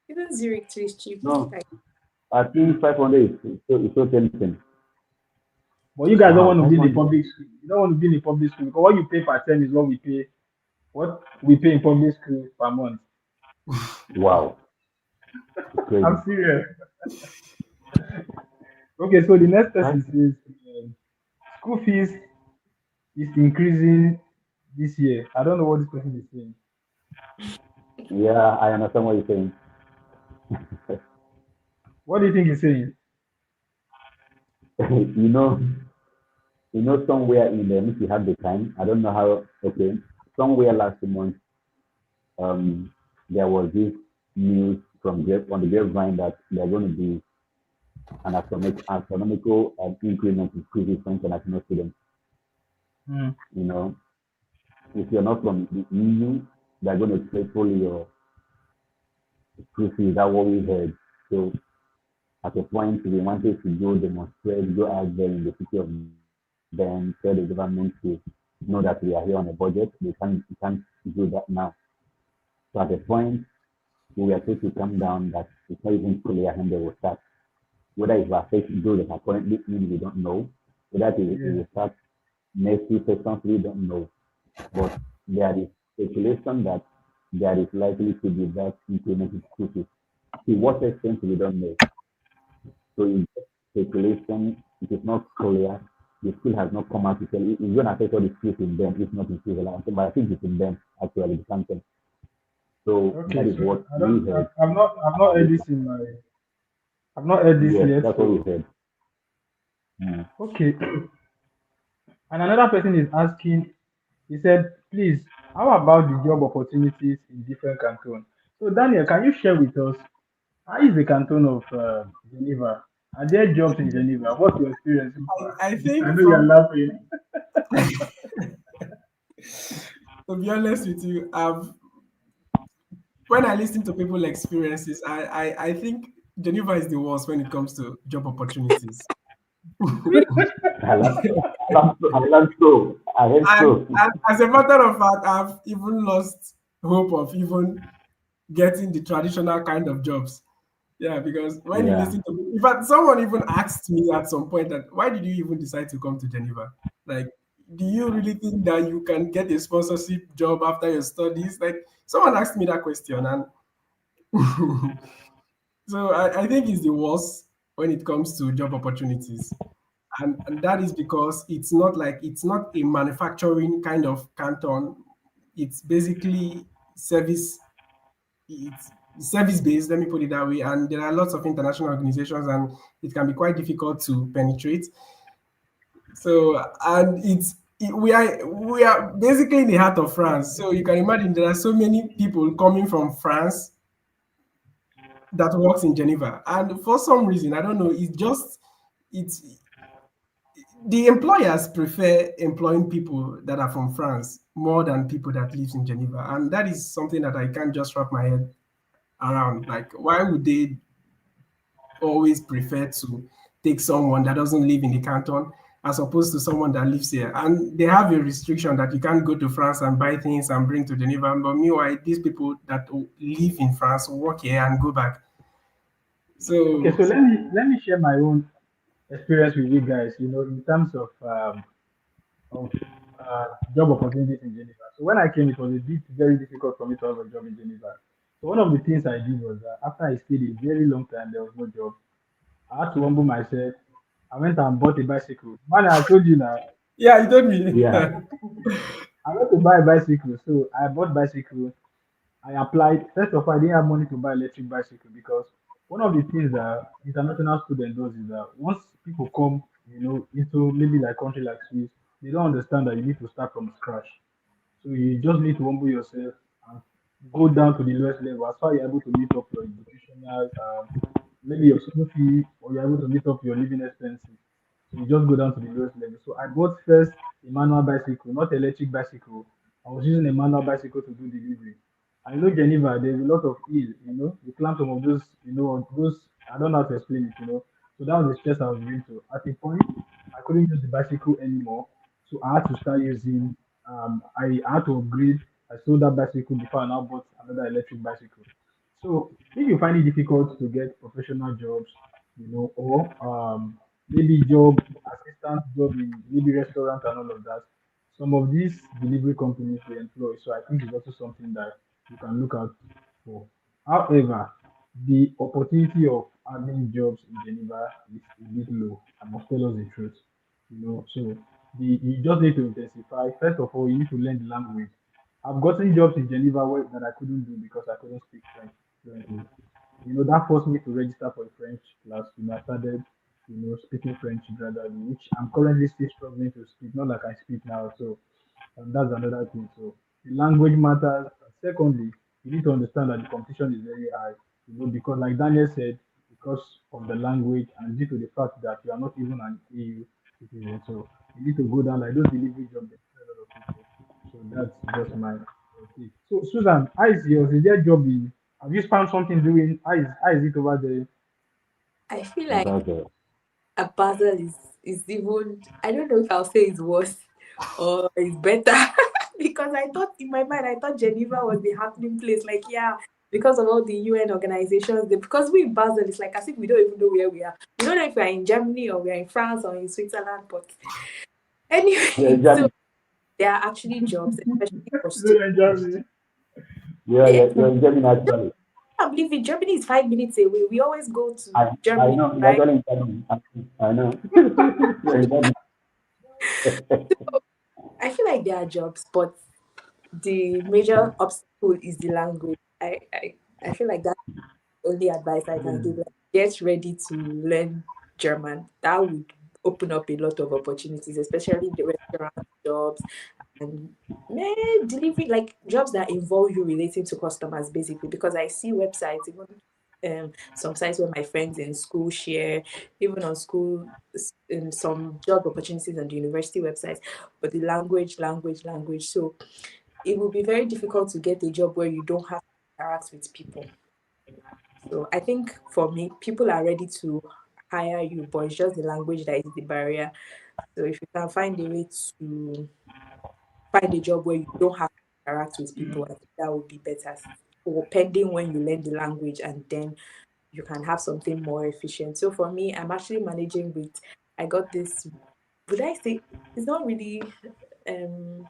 Even Zurich too is cheap. No, Like I think 500 is so tempting. But you guys don't Wow, want to be in the 500. public school. You don't want to be in the public school because what you pay per term is what we pay in public school per month. Wow. It's I'm crazy. serious. Okay, so the next Right? person says school fees is increasing this year. I don't know what this person is saying. Yeah, I understand what you're saying. What do you think he's saying? you know, somewhere in there, if you have the time, I don't know how. Okay, somewhere last month, um, there was this news from on the grapevine that they're going to be an astronomical increment in school fees for international students. Hmm. You know, if you're not from the EU, they're going to triple your school fees. That's what we heard. So at a point, we wanted to go demonstrate, go out there in the city of Ben, tell the government to know that we are here on a budget. We can't do that now. So at a point, we were told to come down that it's not even clear when they will start. Whether it will affect those that are currently in, we don't know. Whether it Yeah. will start next week or something, we don't know. but there is speculation that there is likely to be that increment increases. To what extent we don't know. So in speculation, it is not clear. The school has not come out to tell you. It's going to affect all the schools in them, if not in Switzerland. But I think it's in them actually, the content. So that Okay, is so what I we don't, heard. I've not heard this in my, I've not heard this Yes, yet. that's what we So heard. Mm. okay, and another person is asking. He said, "Please, how about the job opportunities in different cantons?" So Daniel, can you share with us how is the canton of Geneva? Are there jobs in Geneva? What's your experience so far? I I think know you're from laughing. to be honest with you, when I listen to people's experiences, I think Geneva is the worst when it comes to job opportunities. I learned so. I heard And, so. and as a matter of fact, I've even lost hope of even getting the traditional kind of jobs. Yeah, because when you Yeah. listen to, in fact, someone even asked me at some point that why did you even decide to come to Geneva? Like, do you really think that you can get a sponsorship job after your studies? Like, someone asked me that question, and so I think it's the worst when it comes to job opportunities. And that is because it's not a manufacturing kind of canton. It's basically service it's service based, let me put it that way. And there are lots of international organizations, and it can be quite difficult to penetrate. So, and we are basically in the heart of France. So you can imagine there are so many people coming from France that works in Geneva. And for some reason, I don't know, it's the employers prefer employing people that are from France more than people that lives in Geneva. And that is something that I can't just wrap my head around. Like, why would they always prefer to take someone that doesn't live in the canton as opposed to someone that lives here? And they have a restriction that you can't go to France and buy things and bring to Geneva. But meanwhile, these people that live in France work here and go back. Okay, So so let me share my own experience with you guys. In terms of job opportunities in Geneva. So when I came, it was a bit very difficult for me to have a job in Geneva. So one of the things I did was that after I stayed a very long time, there was no job. I had to humble myself. I went and bought a bicycle. Man, I told you now. yeah, you told me. Yeah. I went to buy a bicycle. So I bought bicycle. I applied. First of all, I didn't have money to buy electric bicycle because one of the things that international student does is that once people come, into maybe like country like Swiss, they don't understand that you need to start from scratch. So you just need to humble yourself and go down to the lowest level as far as you're able to meet up your educational, maybe your school fee, or you're able to meet up your living expenses. So you just go down to the lowest level. So I bought first a manual bicycle, not electric bicycle. I was using a manual bicycle to do delivery. I know Geneva, there's a lot of hill, you climb some of those, those, I don't know how to explain it, So that was the stress I was going to. At a point, I couldn't use the bicycle anymore. So I had to start using, I had to upgrade. I sold that bicycle before I now bought another electric bicycle. So if you find it difficult to get professional jobs, or maybe job assistant job in maybe restaurant and all of that, some of these delivery companies they employ. So I think it's also something that you can look out for. However, the opportunity of having jobs in Geneva is a bit low. I must tell us the truth. So you just need to intensify. First of all, you need to learn the language. I've gotten jobs in Geneva that I couldn't do because I couldn't speak French fluently. That forced me to register for a French class. I started, speaking French gradually, which I'm currently still struggling to speak, not like I speak now. So that's another thing. So the language matters. Secondly, you need to understand that the competition is very high, because like Daniel said, because of the language and due to the fact that you are not even an EU citizen. So you need to go down like those delivery jobs, they pay a lot of people. So that's just my take. So Susan, how is yours? Is there a job in have you found something doing? How is it over there? I feel like About the a puzzle is even, I don't know if I'll say it's worse or it's better. Because I thought in my mind, I thought Geneva was the happening place. Like, yeah, because of all the UN organizations, because we in Basel, it's like as if we don't even know where we are. We don't know if we are in Germany or we are in France or in Switzerland. But yeah, anyway, so Germany. there are actually jobs, especially for Don't students. enjoy me. Yeah, Eh, you're in Germany actually. I can't believe it. Germany is 5 minutes away. We always go to I Germany, know, you're right? actually in Germany. I know. You're in Germany. I feel like there are jobs, but the major obstacle is the language. I feel like that's the only advice I can give. Like, get ready to learn German. That would open up a lot of opportunities, especially the restaurant jobs and delivery, like jobs that involve you relating to customers, basically. Because I see websites, even some sites where my friends in school share, even on school, in some job opportunities on the university websites, but the language. So it will be very difficult to get a job where you don't have to interact with people. So I think for me, people are ready to hire you, but it's just the language that is the barrier. So if you can find a way to find a job where you don't have to interact with people, I think that would be better. Or pending when you learn the language, and then you can have something more efficient. So for me, I'm actually managing with, I got this, would I say, it's not really um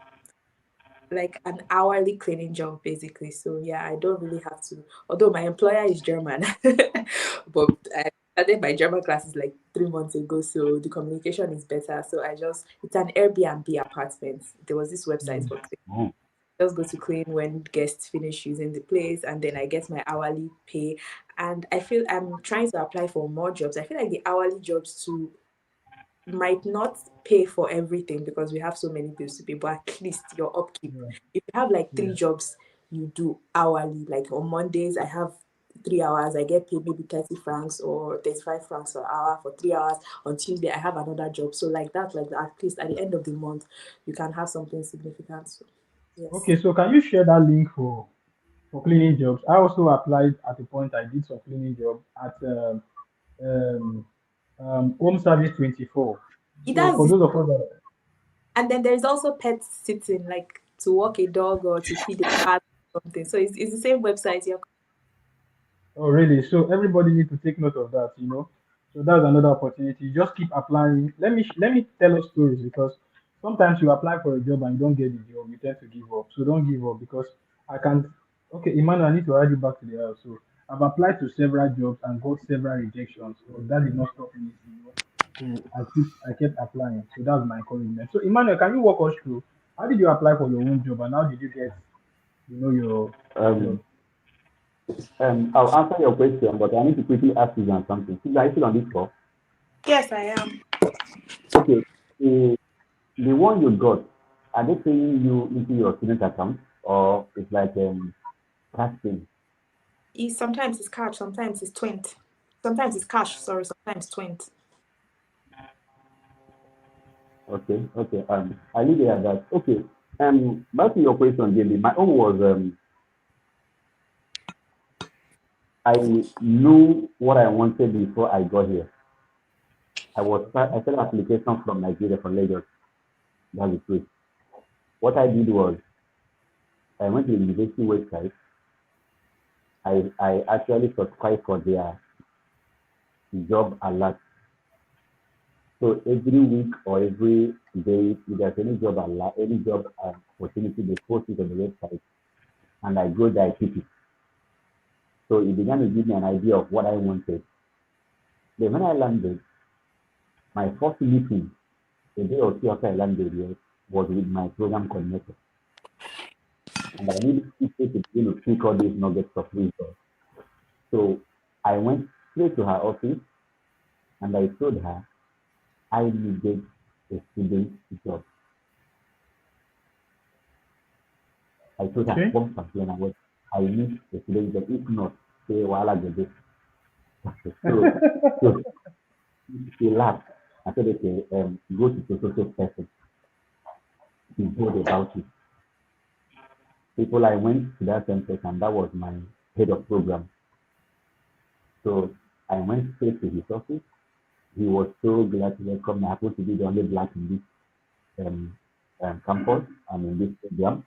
like an hourly cleaning job, basically. So yeah, I don't really have to, although my employer is German. But I started my German classes like 3 months ago, so the communication is better. So it's an Airbnb apartment. There was this website for cleaning. Oh, Just go to clean when guests finish using the place, and then I get my hourly pay. And I feel I'm trying to apply for more jobs. I feel like the hourly jobs too might not pay for everything because we have so many bills to pay, but at least your upkeep. Yeah, If you have like three yeah. jobs you do hourly, like on Mondays, I have 3 hours, I get paid maybe 30 francs or 35 francs per hour for 3 hours. On Tuesday, I have another job. So, like that, at least at the end of the month, you can have something significant. So, yes. Okay, so can you share that link for cleaning jobs? I also applied at a point. I did some cleaning job at um, Home Service 24. It So does for this. those of us that And then there's also pet sitting, like to walk a dog or to feed a cat or something. So, it's the same website. Yeah. Oh, really? So everybody needs to take note of that, you know. So that's another opportunity. Just keep applying. Let me tell us stories because sometimes you apply for a job and you don't get the job, you tend to give up. So don't give up because I can't. Okay, Emmanuel, I need to add you back to the house. So I've applied to several jobs and got several rejections, but that did not stop me. You know, so I kept applying. So that's my encouragement. So Emmanuel, can you walk us through how did you apply for your own job and how did you get, your job? Um, I'll answer your question, but I need to quickly ask you on something. Since I still on this call. Yes, I am. Okay, the one you got, are they paying you into your student account or it's like cash thing? Sometimes it's cash, sometimes it's 20. Sometimes it's cash, sorry, sometimes 20. Okay, okay. I leave it at that. Okay. Back to your question, Jamie. My own was I knew what I wanted before I got here. I sent an application from Nigeria, from Lagos. That's the truth. What I did was I went to the university website. I actually subscribed for their job alert. So every week or every day, if there's any job alert, any job opportunity, they post it on the website, and I go there, I pick it. So it began to give me an idea of what I wanted. Then when I landed, my first meeting, a day or two after I landed here, was with my program coordinator. And I needed people to begin to pick all these nuggets of wisdom. So I went straight to her office and I told her I needed a student job. I told her Okay. one complaint was I need a student job. If not, say while I get this. So she laughed. I said, okay, go to the social person. He told about it. People I went to that center and that was my head of program. So I went straight to his office. He was so glad to welcome me. I happened to be the only black in this campus and in this program.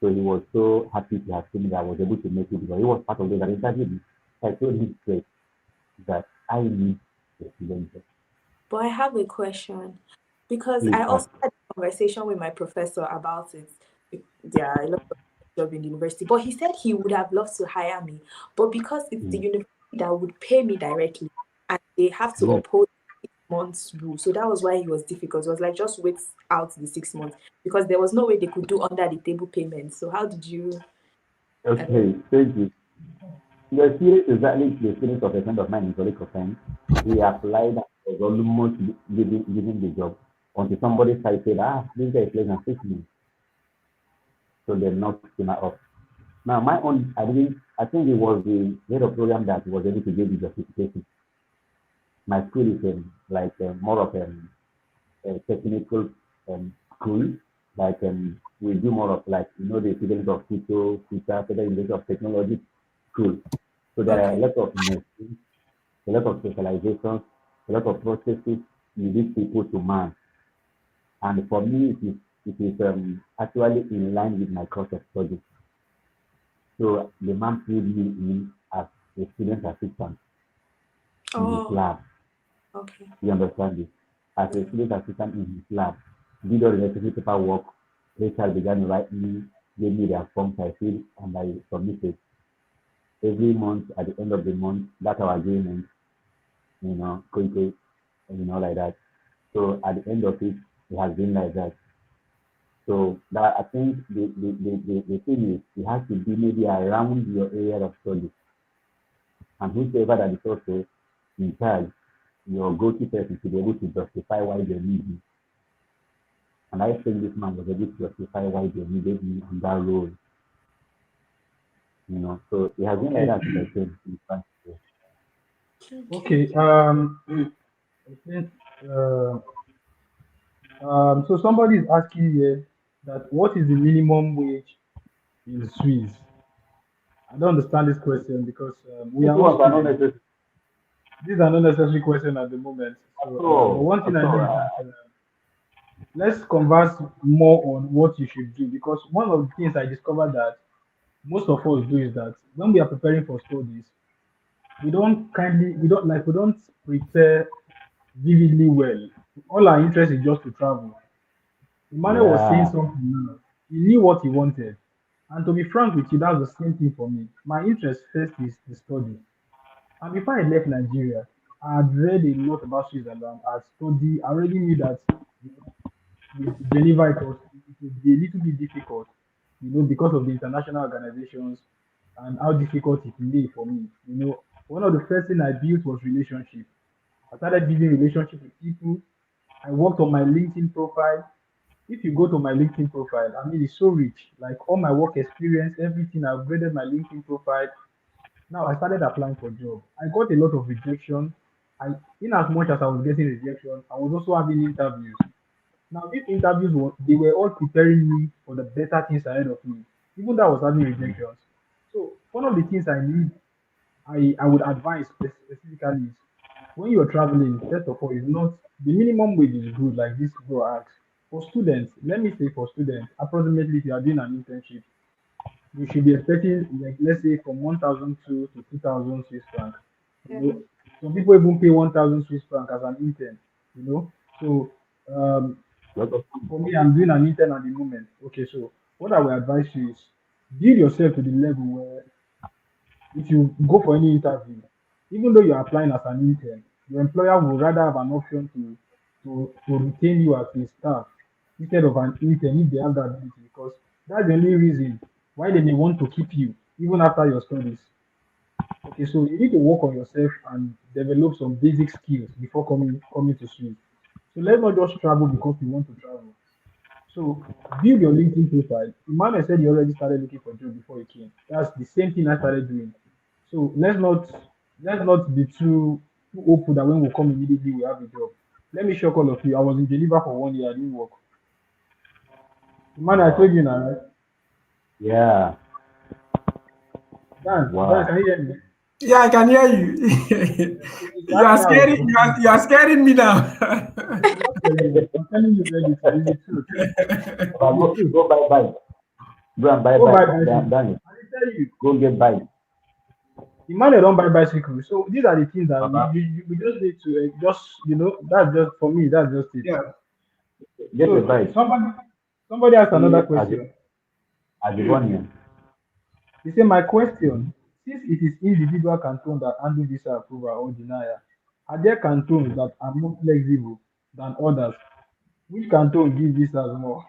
So he was so happy to have seen me that I was able to make it because he was part of those that interviewed me. So I told him straight that I need a student job. But I have a question. because Please I ask. also had a conversation with my professor about it. There are a lot of jobs in the university, but he said he would have loved to hire me, but because it's the Mm. university that would pay me directly, and they have to Yes. uphold 6 months rule, so that was why it was difficult. It was like just wait out the 6 months because there was no way they could do under the table payment. So how did you? I don't. Okay. Thank you. Your experience is exactly the experience of a friend of mine in Koliko Friend. He applied and was almost given the job until somebody started said, this guy is less than 6 months. So they knocked him off. Now, my own, I think it was the head of program that was able to give the justification. My school is more of a technical school. We do more of the equivalent of Federal University of Technology school. So there are a Okay. lot of machines, a lot of specializations, a lot of processes you need people to man. And for me, it is actually in line with my course of study. So the man pulled me in as a student assistant in his Oh, lab. okay. You understand this? As a Yeah. student assistant in his lab, did all the necessary paperwork. HR began to write me, gave me their forms I filled, and I submitted. Every month, at the end of the month, that's our agreement, quickly, like that. So at the end of it, it has been like that. So that I think the thing is, it has to be maybe around your area of study. And whosoever that is also in charge, your go-to person to be able to justify why they need you. And I think this man was able to justify why they needed me in that role. So it has been like Okay, that since I came in France. Okay. okay. I think, uh, so somebody is asking here that what is the minimum wage in Swiss? I don't understand this question because we This are all was an students. unnecessary. These are not necessary question at the moment. So, but one thing At I know all. is that let's converse more on what you should do because one of the things I discovered that most of us do is that when we are preparing for studies, we don't prepare vividly well. All our interest is just to travel. Emmanuel was saying Yeah. something now. He knew what he wanted. And to be frank with you, that's the same thing for me. My interest first is the study. And before I left Nigeria, I had read a lot about Switzerland. I studied, I already knew that with Geneva it would be a little bit difficult, because of the international organizations and how difficult it may for me. One of the first thing I built was relationship. I started building relationship with people. I worked on my LinkedIn profile. If you go to my LinkedIn profile, I mean, it's so rich. Like all my work experience, everything, I upgraded my LinkedIn profile. Now I started applying for job. I got a lot of rejection. In as much as I was getting rejection, I was also having interviews. Now these interviews they were all preparing me for the better things ahead of me, even though I was having rejections. So one of the things I would advise specifically is when you're traveling, first of all, is not the minimum wage is good, like this bro asked. For students, let me say for students, approximately if you are doing an internship, you should be expecting like let's say from 1,002 to 2,000 Swiss franc. You Yeah. know, some people even pay 1,000 Swiss franc as an intern. You know, so Lot of for me, I'm doing an intern at the moment. Okay, so what I will advise you is build yourself to the level where if you go for any interview, even though you're applying as an intern, your employer will rather have an option to retain you as a staff instead of an intern if they have that ability because that's the only reason why they may want to keep you even after your studies. Okay, so you need to work on yourself and develop some basic skills before coming to Sweden. So let's not just travel because we want to travel. So build your LinkedIn profile. Emmanuel said he already started looking for job before he came. That's the same thing I started doing. So let's not be too hopeful that when we come immediately we have a job. Let me shock all of you. I was in Geneva for 1 year. I didn't work. Emmanuel, I wow. told you now, right? Yeah. Dan, Wow. can you hear me? Yeah, I can hear you. If you you ask are me, how I was scaring. You are scaring me now. I'm not telling you. I'm telling you reality. It's the truth. It's the Go truth. go buy bike. Go and buy Go buy bike. bicycle. Done it. I will tell you. Go get bike. The man they don't buy bicycle. So these are the things that we, Baba. we, we just need to just that's just for me. That's just it. yeah. Get a So bite. somebody asked See, another question. as a Bonnian. He said, my question, since it is individual cantons that handle visa approval or denial, are there cantons that are more flexible than others? Which canton give visas more?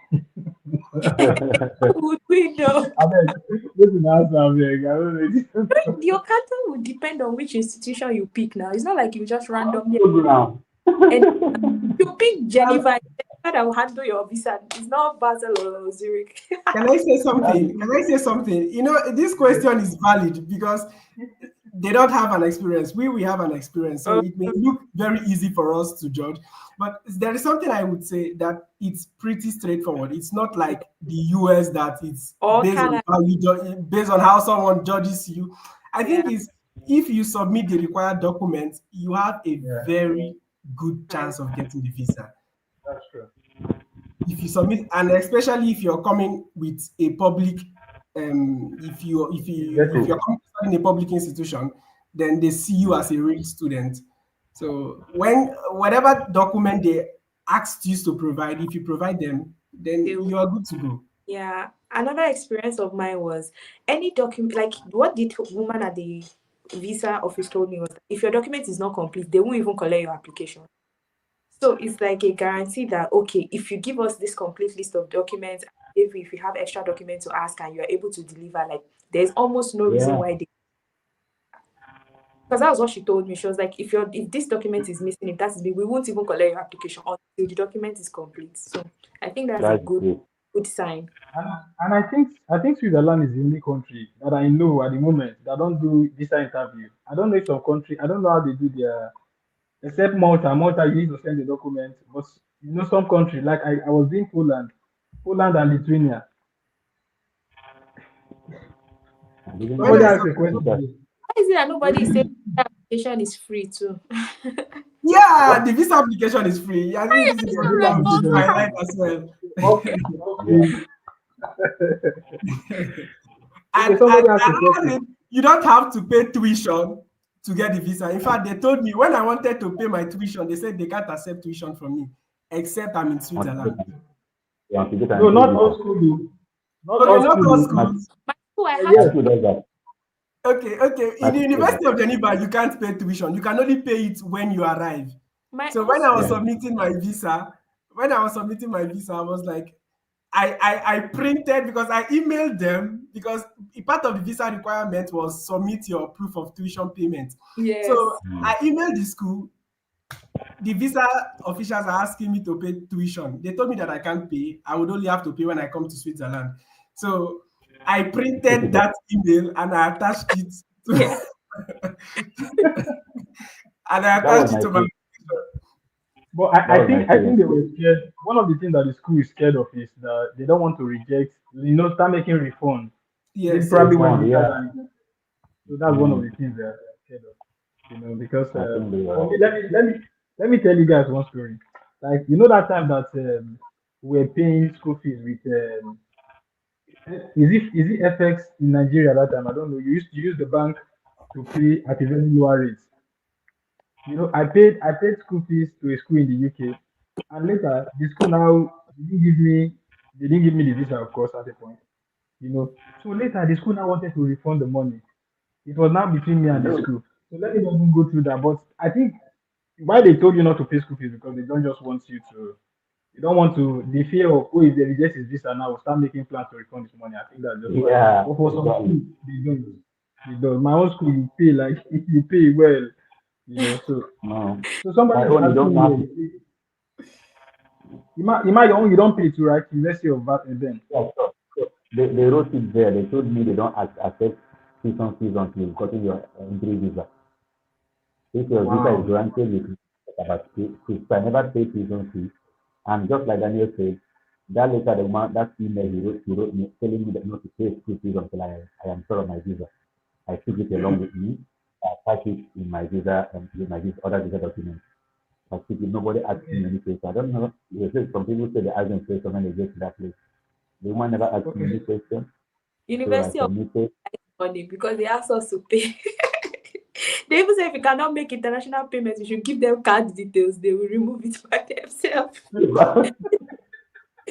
Would we know? I beg, this is the answer, I beg. I don't know. Your canton would depend on which institution you pick now. It's not like you just randomly Close now. and you pick Geneva, that will handle your visa. It's not Basel or Zurich. Can I say That's something? Can I say something? You know, this question is valid because they don't have an experience. We have an experience, so it may look very easy for us to judge. But there is something I would say that it's pretty straightforward. It's not like the US that it's Or based on Canada. how you based on how someone judges you. I Yeah. think it's if you submit the required documents, you have a yeah, very good chance of getting the visa that's true. if you submit, and especially if you're coming with a public if Exactly. you're coming to study in a public institution, then they see you as a real student. So when whatever document they asked you to provide, if you provide them, then They- you are good to go. Yeah. Another experience of mine was any document, like what the woman at the visa office told me was that if your document is not complete, they won't even collect your application. So it's like a guarantee that okay, if you give us this complete list of documents, if you have extra documents to ask and you're able to deliver, like there's almost no reason Yeah, why they, because that was what she told me. She was like, if this document is missing, if that is me, we won't even collect your application until the document is complete. So I think that's a that's good great. good sign. And I think Switzerland is the only country that I know at the moment that don't do visa interview. I don't know if some country, I don't know how they do their, except Malta. Malta, you need to send the document. But some country, like I was in Poland and Lithuania. I didn't When Somebody I know asked saw a question that. today. Why is it that nobody is saying Maybe the application is free too? Yeah, What? the visa application is free. I think this is yeah, something this that we should application is highlight free. as well. It's Yeah, free. Okay, And somebody asked a I question. mean, you don't have to pay tuition to get the visa. In fact, they told me when I wanted to pay my tuition, they said they can't accept tuition from me except I'm in want to get Switzerland. want to get an No, entry not all visa. school do. Not Okay, all not school all do. My schools. My school, I had my to. Yes. school does that. Okay. My In the school does that. University of Geneva, you can't pay tuition. You can only pay it when you arrive. My So own when I school. was Yeah. submitting my visa, I was like, I printed because I emailed them because a part of the visa requirement was submit your proof of tuition payment. So Yes. I emailed the school. The visa officials are asking me to pay tuition. They told me that I can't pay. I would only have to pay when I come to Switzerland. So I Take printed it up. that email and I attached it Yeah. to, and I That was attached it my to my case. But That I was my think I experience. think they were scared. One of the things that the school is scared of is that they don't want to reject, start making refund. Maybe yes, probably yes. when Refund, visas yeah. are rejected. So that's one of Mm, the things they're scared of. Because I think they for were. me, let me tell you guys one story. Like that time that we were paying school fees with is it FX in Nigeria that time? I don't know. You used to use the bank to pay at a very lower rate. I paid school fees to a school in the UK, and later the school now they didn't give me the visa, of course, at the point. So later the school now wanted to refund the money. It was now between me and the No, school. So let me not even go through that. But I think why they told you not to pay school fees because they don't just want you to. They don't want to. The fear of if they reject his visa now, we'll start making plans to refund this money. I think that's just why. yeah, But for some exactly. schools, they don't. They don't. My own school, you pay like you pay well. No, So somebody my is own, you asking don't have to. me, Ima, your own, you don't pay to, right? University of Ben. Yeah, sure. So they wrote it there. They told me they don't accept tuition fees until you've gotten your entry visa. If your visa is Wow. granted, you can talk about fees. So I never paid tuition fees. And just like Daniel said, that letter, that email he wrote me telling me that not to pay school fees until I am sure of my visa. I took it along with me. I attached it in my visa and with my visa, other visa documents. I took it. Nobody asked me Okay. any question. I don't know. They say some people say they ask them question when they get to that place. The woman never asked me any Okay. question. So I University of submitted. money because they asked us to pay. They even say if you cannot make international payments, you should give them card details. They will remove it by themselves.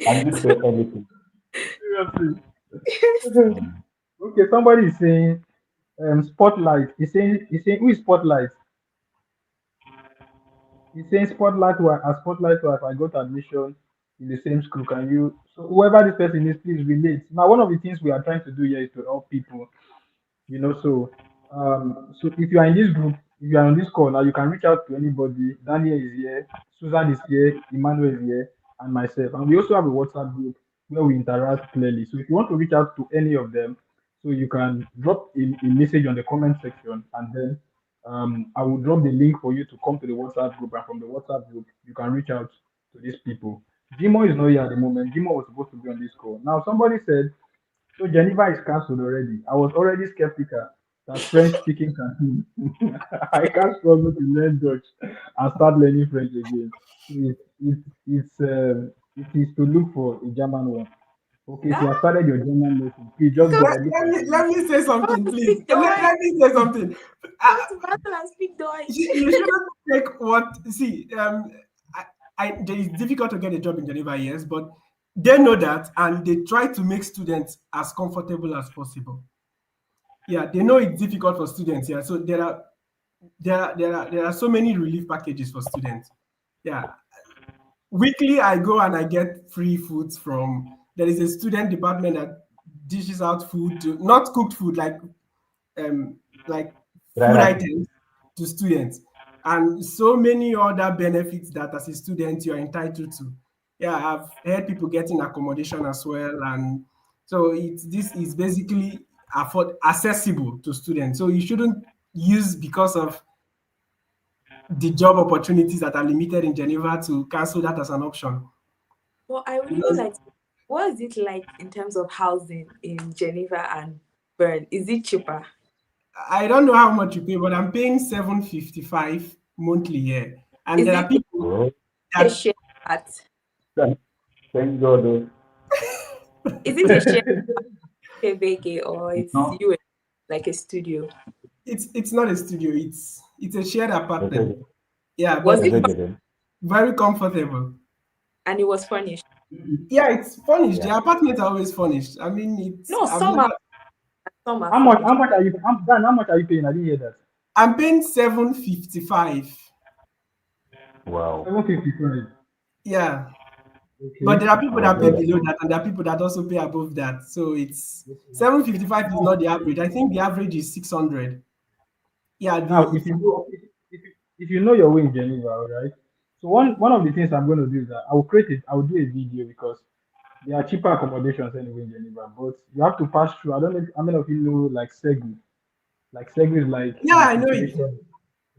I didn't say anything. Seriously. Okay, somebody is saying spotlight. He's saying who is spotlight? He's saying spotlight wife as spotlight wife. I got admission in the same school. Can you so whoever this person is, please relate. Now one of the things we are trying to do here is to help people. So if you are in this group, if you are on this call now, you can reach out to anybody. Daniel is here, Susan is here, Emmanuel is here, and myself. And we also have a WhatsApp group where we interact clearly. So if you want to reach out to any of them, so you can drop a message on the comment section, and then I will drop the link for you to come to the WhatsApp group, and from the WhatsApp group you can reach out to these people. Jimo is not here at the moment. Jimo was supposed to be on this call. Now somebody said so Geneva is cancelled already. I was already skeptical that French speaking can I can't struggle to learn Dutch and start learning French again. So it is to look for a German one. Okay, if you have Ah, started your German lesson, please just go come Let, ahead, look let for a me let German. me say I want something, to please. speak Let Deutsch. me say something. I want to battle and speak Deutsch. You shouldn't take what. See, it's difficult to get a job in Geneva, yes, but they know that, and they try to make students as comfortable as possible. Yeah, they know it's difficult for students. Yeah, so there are so many relief packages for students. Yeah, weekly I go and I get free foods from. There is a student department that dishes out food to not cooked food um like food Right. items to students, and so many other benefits that as a student you are entitled to. Yeah, I've heard people getting accommodation as well, and so this is basically accessible to students. So you shouldn't use because of the job opportunities that are limited in Geneva to cancel that as an option. Well, I would even Because like to, what is it like in terms of housing in Geneva and Bern? Is it cheaper? I don't know how much you pay, but I'm paying 755 monthly here. And Is there are it people Oh, a that share at? thank, thank God. Oh. Is it a share vacay or It's it's not you like a studio? it's not a studio, it's a shared a apartment. second. Yeah, Was but A it it's second. very comfortable. and it was furnished? Yeah, it's furnished. Yeah. The apartments are always furnished. I mean, it's No, I've never some are How much furnished. how much are you Dan, how much are you paying? I didn't hear that. I'm paying 755. Wow. 755. Yeah. But Okay. there are people Our that pay brother. below that, and there are people that also pay above that. So it's Okay. 755 is Now, not the average. I think the average is 600. Yeah, now the if you know your way in Geneva, all right. So one of the things I'm going to do is that I will do a video because there are cheaper accommodations anyway in Geneva, but you have to pass through. I don't know how many of you know like Segu. Like Segu is like yeah, the I know it. situation.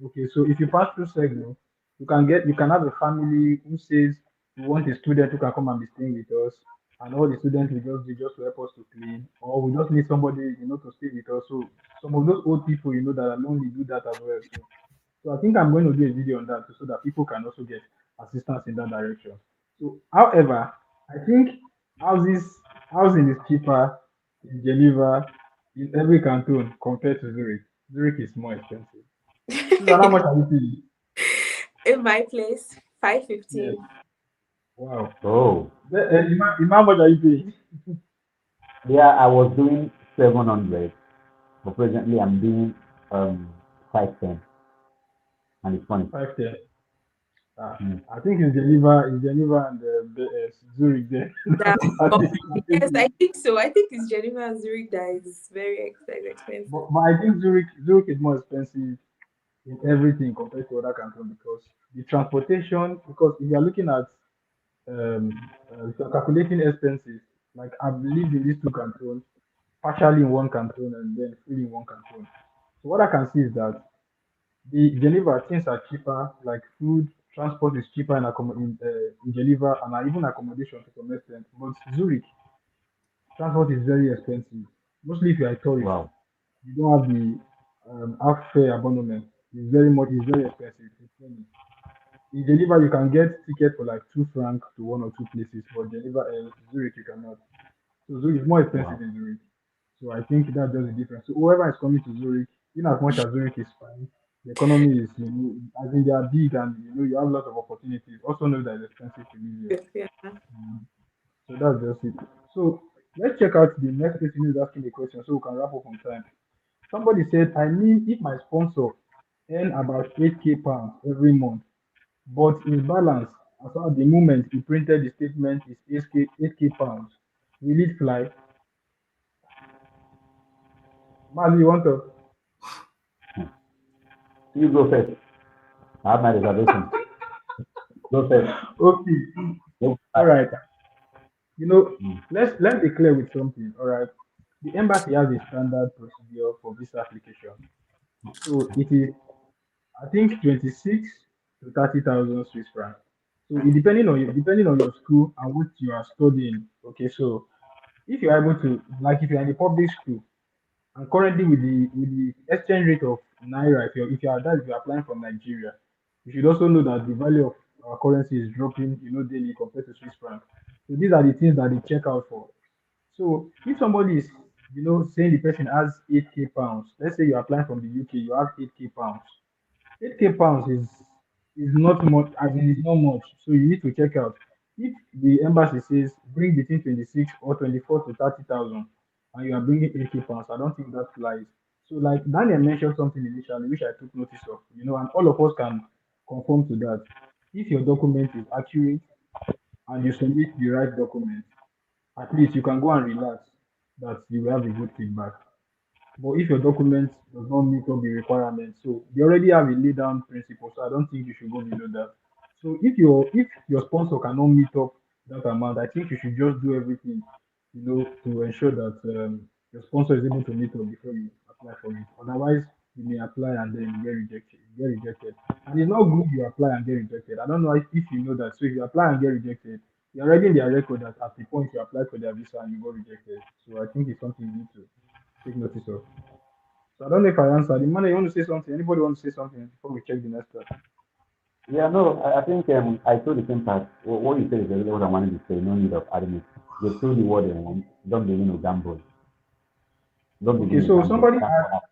Okay, so if you pass through Segu, you can have a family who says we want a student who can come and be staying with us, and all the students will just do just to help us to clean, or we just need somebody to stay with us. So some of those old people that are lonely do that as well. So I think I'm going to do a video on that so that people can also get assistance in that direction. So, however, I think houses housing is cheaper in Geneva in every canton compared to Zurich. Zurich is more expensive. Susan, how much are you paying? In my place, Yes. 515. Wow. Oh. How much are you paying? Yeah, I was doing 700, but presently I'm doing um 510, and it's funny. 510. Mm. I think it's Geneva and Zurich there. That, That but is yes, I expensive. think so. I think it's Geneva and Zurich that is expensive. But I think Zurich is more expensive in everything compared to other cantons because the transportation, because if you are looking at if you're calculating expenses, like I've lived in these two cantons, partially in one canton and then fully in one canton. So what I can see is that the Geneva things are cheaper, like food, transport is cheaper in Geneva and even accommodation to some extent. But Zurich, transport is very expensive, mostly if you're a tourist. Wow. You don't have the half fare abonnement. It's very expensive. It's funny. In Geneva, you can get ticket for like 2 francs to one or two places, but Zurich, you cannot. So Zurich is more expensive Wow. in Zurich. So I think that's just the difference. So whoever is coming to Zurich, in as much as Zurich is fine, The economy is, as in they are big and you have lots of opportunities. Also know that it's expensive to live here. Yeah. Mm. So that's just it. So let's check out the next person who's asking a question so we can wrap up on time. Somebody said, I mean, if my sponsor earn about 8K pounds every month, but his balance as at the moment he printed the statement is 8K pounds, will it fly? Mazi, you want to? You go first. I have my reservation. Go first. Okay, Go all back. right. You know, Mm. let's be clear with something. All right, the embassy has a standard procedure for visa application. So it is, I think, 26 to 30,000 Swiss francs. So it depending on your school and what you are studying. Okay, so if you're able to, like, if you're in a public school, and currently with the exchange rate of naira, if you're applying from Nigeria, you should also know that the value of our currency is dropping, daily compared to Swiss franc. So these are the things that they check out for. So if somebody is, saying the person has 8K pounds, let's say you're applying from the UK, you have 8K pounds. 8K pounds is not much, as in it's not much. So you need to check out if the embassy says bring between 26 or 24 to 30,000, and you are bringing 8K pounds. I don't think that flies. So like Daniel mentioned something initially, which I took notice of, and all of us can conform to that. If your document is accurate and you submit the right document, at least you can go and relax that you will have a good feedback. But if your document does not meet up the requirements, so they already have a laid down principle, so I don't think you should go below that. So if your sponsor cannot meet up that amount, I think you should just do everything, to ensure that your sponsor is able to meet up before you apply for it. Otherwise, you may apply and then you get rejected. You get rejected. And it's not good you apply and get rejected. I don't know if you know that. So if you apply and get rejected, you're already in their record that at the point you applied for their visa and you got rejected. So I think it's something you need to take notice of. So I don't know if I answered. Imane, you want to say something? Anybody want to say something before we check the next part? Yeah, no, I think I told the same part. What you said is exactly what I wanted to say. No need of argument. They told you what they want. Don't begin to gamble. Don't Okay, begin to so gamble. somebody asked,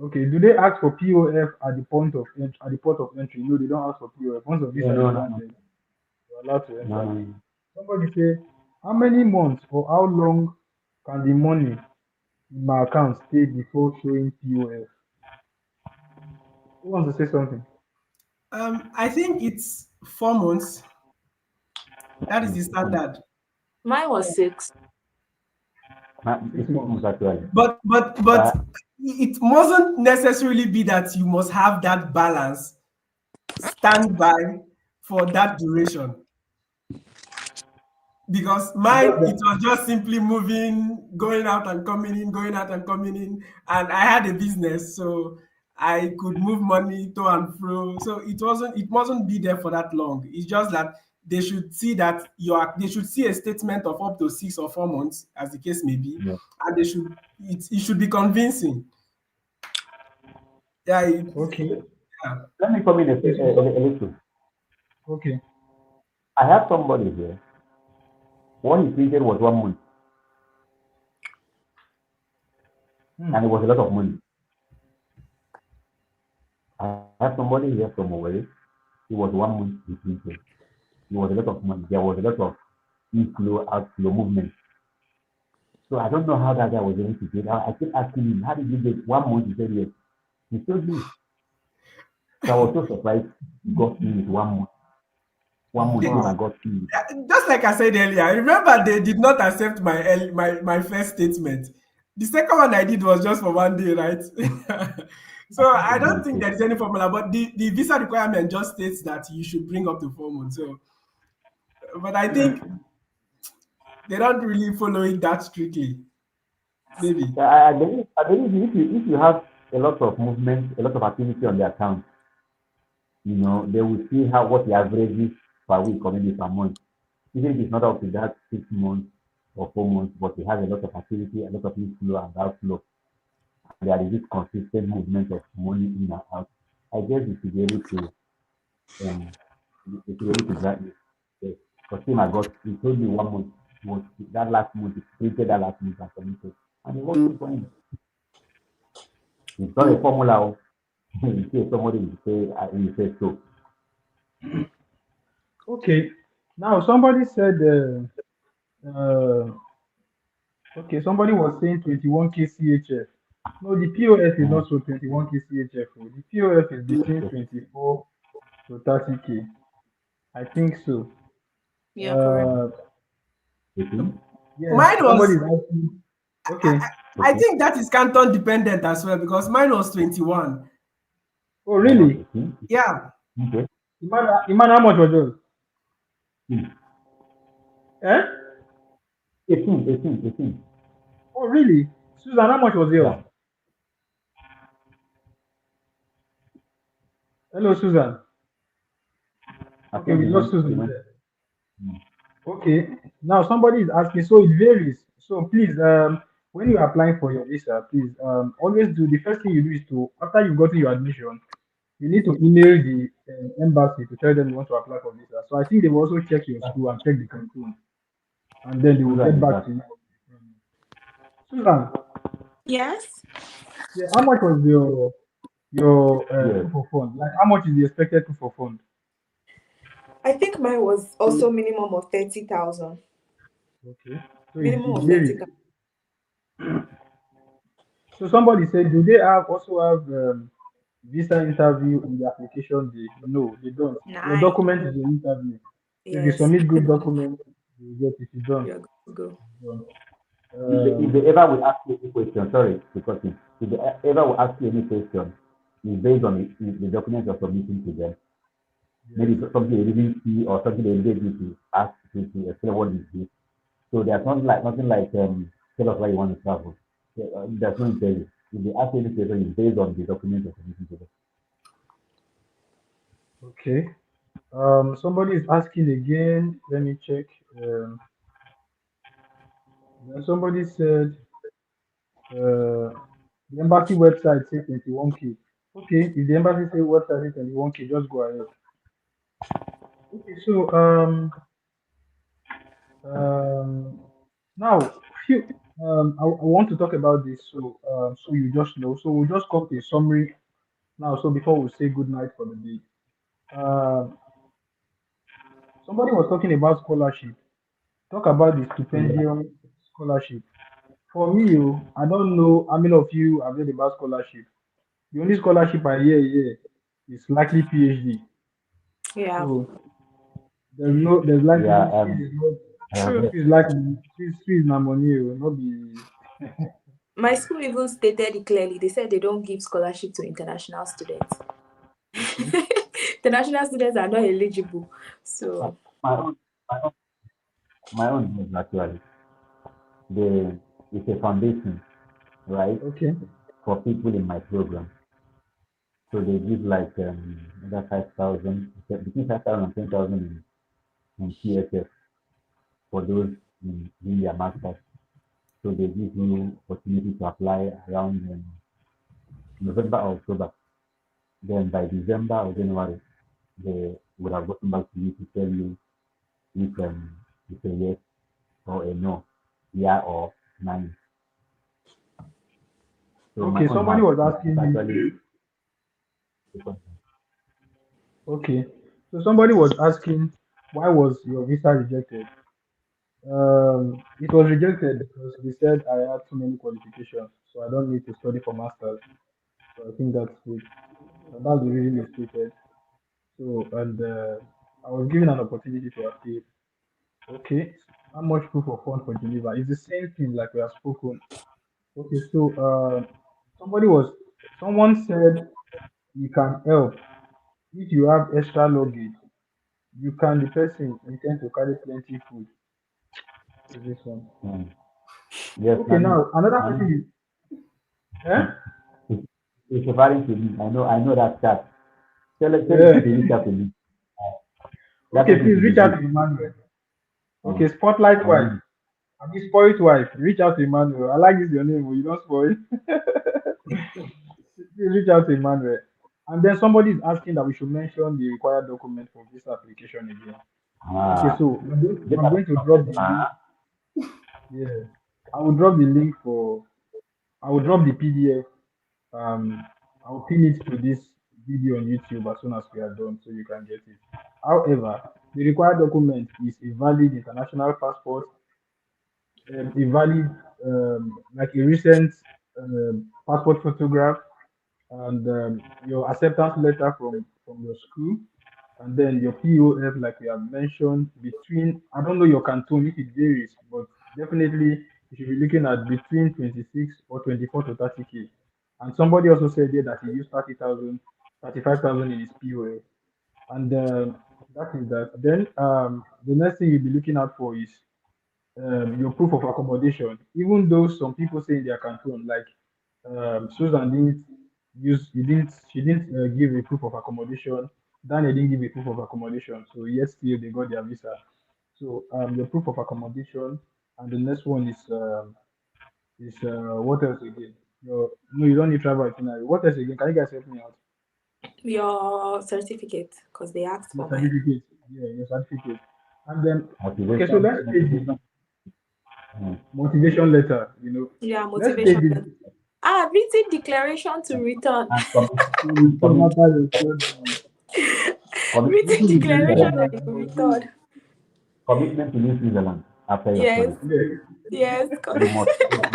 okay, do they ask for POF at the at the port of entry? No, they don't ask for POF. Once the No, visa is no, no, granted, you're allowed to no, enter. no, no. Somebody say, how many months or how long can the money in my account stay before showing POF? Who wants to say something? I think it's 4 months. That is No, the standard. Mine was 6. Six it's 6 months months. actually. But Uh, it mustn't necessarily be that you must have that balance standby for that duration. Because It's mine, just it that, was just simply moving, going out and coming in, going out and coming in, and I had a business, so I could move money to and fro. So it mustn't be there for that long. It's just that they should see that they should see a statement of up to 6 or 4 months, as the case may be, yeah. and it should be convincing. Yeah, okay. yeah. Let me come in Okay, so a little. okay. I have somebody here. What he printed was 1 month, Hmm. and it was a lot of money. I have somebody here from Owerri. It was 1 month he printed. It was a lot of money. There was a lot of inflow, outflow, movement. So I don't know how that guy was able to do it. I keep asking him, how did you get 1 month? He said yes. He told me. So I was so surprised he got in with 1 month. 1 month came Wow. and got in. Just like I said earlier, I remember they did not accept my first statement. The second one I did was just for 1 day, right? I So think they I made a don't think mistake. there is any formula, but the visa requirement just states that you should bring up to 4 months. So, but I think they don't really follow it that strictly. Maybe. Yeah, I believe if you have a lot of movement, a lot of activity on the account, they will see how what the average is per week or maybe per month. Even if it's not up to that 6 months or 4 months, but it has a lot of activity, a lot of inflow and outflow, and there is this consistent movement of money in and out. I guess you should be able to um you should be able to grant it. Yes. Because him I got he told me 1 month was that last month he created that last month and submitted. And it worked for him. It's not a formula. Oh. in case somebody will say so. Okay. Now somebody said, okay, somebody was saying 21K CHF. No, the POF is Mm. not so 21K CHF. Oh. The POF is between Okay. 24 to 30K. I think so. Yeah, correct. Uh, Okay. yes, Mine somebody was, is asking. I, Okay. I Okay. think that is canton dependent as well because mine was 21. Oh, Mine was really? 18. Yeah. Okay. Iman, how much was yours? Mm. Eh? 18, 18, 18. Oh, really? Susan, how much was yours? Yeah. Hello, Susan. I Okay, think we he lost went, he Susan went. there. Mm. Okay. Now somebody is asking, so it varies. So please, when you are applying for your visa, please, always do the first thing you do is to, after you've gotten your admission, you need to email the embassy to tell them you want to apply for visa. So I think they will also check your school and check the content, and then they will Susan get is back that. to you. Susan, Yes. yeah, how much was your Yes. proof of fund? Like, how much is the expected proof of fund? I think mine was also minimum of 30,000. Okay, so Minimum it of varies. 30,000. So somebody said, do they have also have visa interview in the application day? No, they don't. Your Nine. document is your interview. So if you Yes. submit good documents, you get it. If you don't, You're good to go. you don't. If they ever will ask you any question, sorry, because if they ever will ask you any question, it's based on the documents you're submitting to them. Yes. Maybe it's something they didn't see or something they didn't need to ask to explain what is this. So there's nothing like tell us why you want to travel. There's no interview. If they ask you any question, it's based on the documents you're submitting to them. Okay. Somebody is asking again. Let me check. Then somebody said the embassy website says 21K. Okay, if the embassy say website says 21K, just go ahead. Okay, so Um, now, few, I want to talk about this. So, so you just know. So we'll just come to a summary now. So before we say good night for the day, somebody was talking about scholarship. Talk about the stipendium scholarship. For me, I don't know how many of you have heard about scholarship. The only scholarship I hear here is likely PhD. Yeah. So there's likely Yeah, fees is not I have True. heard. fees likely fees na money, not be. My school even stated it clearly. They said they don't give scholarship to international students. Okay. International students are not eligible. So, My own, my own, my own is actually the it's a foundation, right, Okay. for people in my program. So they give like another 5,000, between 5,000 and 10,000 in PSF for those in their masters. So they give you opportunity to apply around November or October. Then by December or January, they would have gotten back to you to tell you if it's a yes or a no, yeah or nine. So my Okay, own somebody has was it's asking me. actually Okay, so somebody was asking why was your visa rejected? It was rejected because they said I had too many qualifications, so I don't need to study for masters. So I think that's it. And that's the reason they stated. So and I was given an opportunity to appeal. Okay, how much proof of fund for Geneva? It's the same thing like we have spoken. Okay, so someone said you can help if you have extra luggage. You can the person intend to carry plenty food to this one. um, yes, Okay, Nani, now another Nani, person is eh? it's, it's referring to me. I know that chat. Tell the Yeah. people to reach out to me. That Okay, person please should be reach out good. to Emmanuel. Uh, Okay, spotlight I wife. will. I mean spoiled wife. Reach out to Emmanuel. I like this your name, but you don't spoil. Please reach out to Emmanuel. And then somebody is asking that we should mention the required document for this application again. Okay, Ah, so get I'm that going to drop the person. link. Yeah, I will drop the link for. I will drop the PDF. Um, I'll pin it to this video on YouTube as soon as we are done so you can get it. However, the required document is a valid international passport, a valid, like a recent passport photograph, and your acceptance letter from your school, and then your POF, like we have mentioned, between, I don't know your canton if it varies, but definitely you should be looking at between 26 or 24 to 30K. And somebody also said there that he used 30,000, 35,000 in his POF. And that is that. Then the next thing you'll be looking out for is your proof of accommodation. Even though some people say in their canton, like Susan didn't she didn't give a proof of accommodation. Daniel didn't give a proof of accommodation. So yet still they got their visa. So your proof of accommodation, and the next one is what else again? Your no, you don't need travel itinerary. What else again? Can you guys help me out? Your certificate, because they asked Your for mine. certificate. Yeah, your certificate. And then okay, so Motivation, let's take the motivation. Mm. motivation letter. Yeah, Let's motivation take the letter. Written declaration to return. And to return commit, after the study. Written Written declaration declaration commitment, that that you you will must do. return. commitment to leave Switzerland after your Yes, studies. Yes, yes, You must swear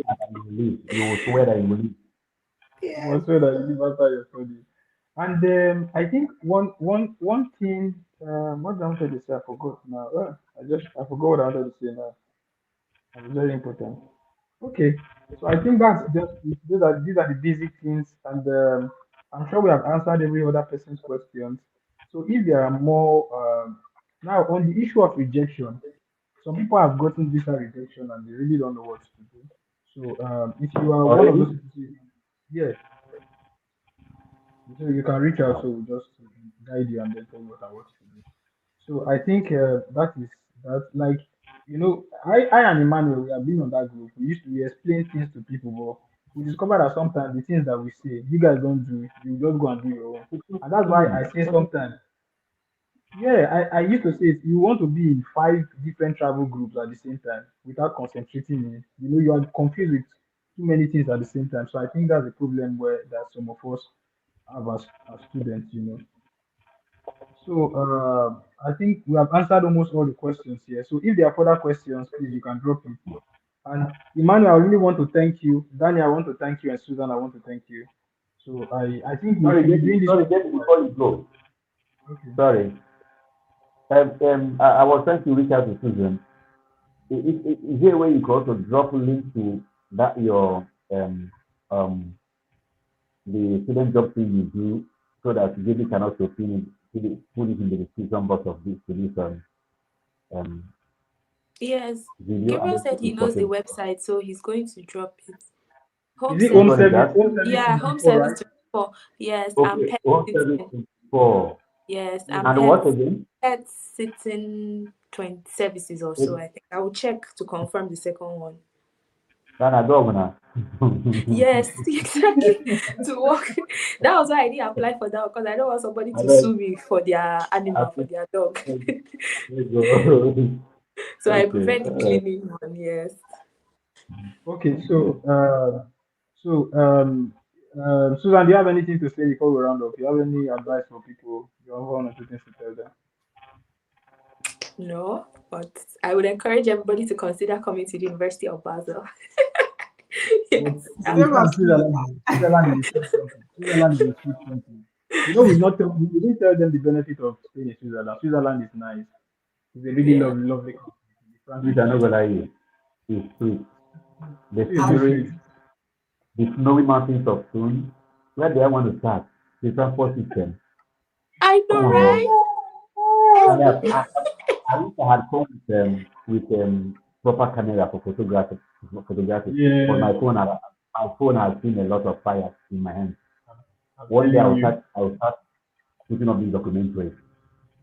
that you will leave. You will swear that you will leave. you yes. must say that you live after your study. And I think one thing, what did I wanted to say? I forgot now. I forgot what I wanted to say now. It's very important. Okay, so I think that's just it. These are the basic things, and I'm sure we have answered every other person's questions. So if there are more, now on the issue of rejection, some people have gotten visa rejection and they really don't know what to do. So if you are one of those Already? people, yeah, so you can reach out. So we'll just guide you and then tell you what to do. So I think that is that. Like I and Emmanuel, we have been on that group. We explain things to people, but we discover that sometimes the things that we say, you guys don't do it. You just go and do your own, It's and that's why true. I say sometimes. Yeah, I used to say it, you want to be in five different travel groups at the same time without concentrating in. You are confused with too many things at the same time. So I think that's the problem where that some of us have as students. So I think we have answered almost all the questions here. So if there are further questions, please you can drop it. And Emmanuel, I really want to thank you. Daniel, I want to thank you, and Susan, I want to thank you. So I think we Sorry, should be Jenny, doing this sorry, one Jenny, more. before you go. Okay. Sorry. I was trying to reach out to Susan. Is there a way you could also drop a link to that your um the student job thing you do so that Jenny can also put it in the description box of this to this um Yes. video and Gabriel then said he it's knows the possible. website, so he's going to drop it. Home Is it Which home service. one is service? that? Home service Yeah, home 24, service right? 24. Yes, and Okay, pet one service sitting. for Yes, and Okay. and what again? pet sitting 20 services or so, It, I think. I will check to confirm the second one. Ghana governor. Yes, exactly. To work. That was why I didn't apply for that because I don't want somebody I to bet sue me for their I animal, for think their dog. let's go. So I Okay. prefer the cleaning one, yes. Okay. Susan, do you have anything to say before we round up? Do you have any advice for people? You have one or two things to tell them? No, but I would encourage everybody to consider coming to the University of Basel. But Yes. we Same can't. as me. Switzerland is a sweet country. Switzerland is a sweet country. We didn't tell them the benefit of staying in Switzerland. Switzerland is nice. It's a really Yeah. lovely, lovely country. To be frank Which with I'm not you, gonna lie, is sweet. The it's too Ab- sweet. scenery, the snowy mountains of Stone. Where do I want to start? The transport system. I Come know, on, man. right? I have, Every I wish I had come with proper camera for photography. But Yeah, my phone has seen a lot of fire in my hand. I'm One day telling you. I will start putting up these documentaries.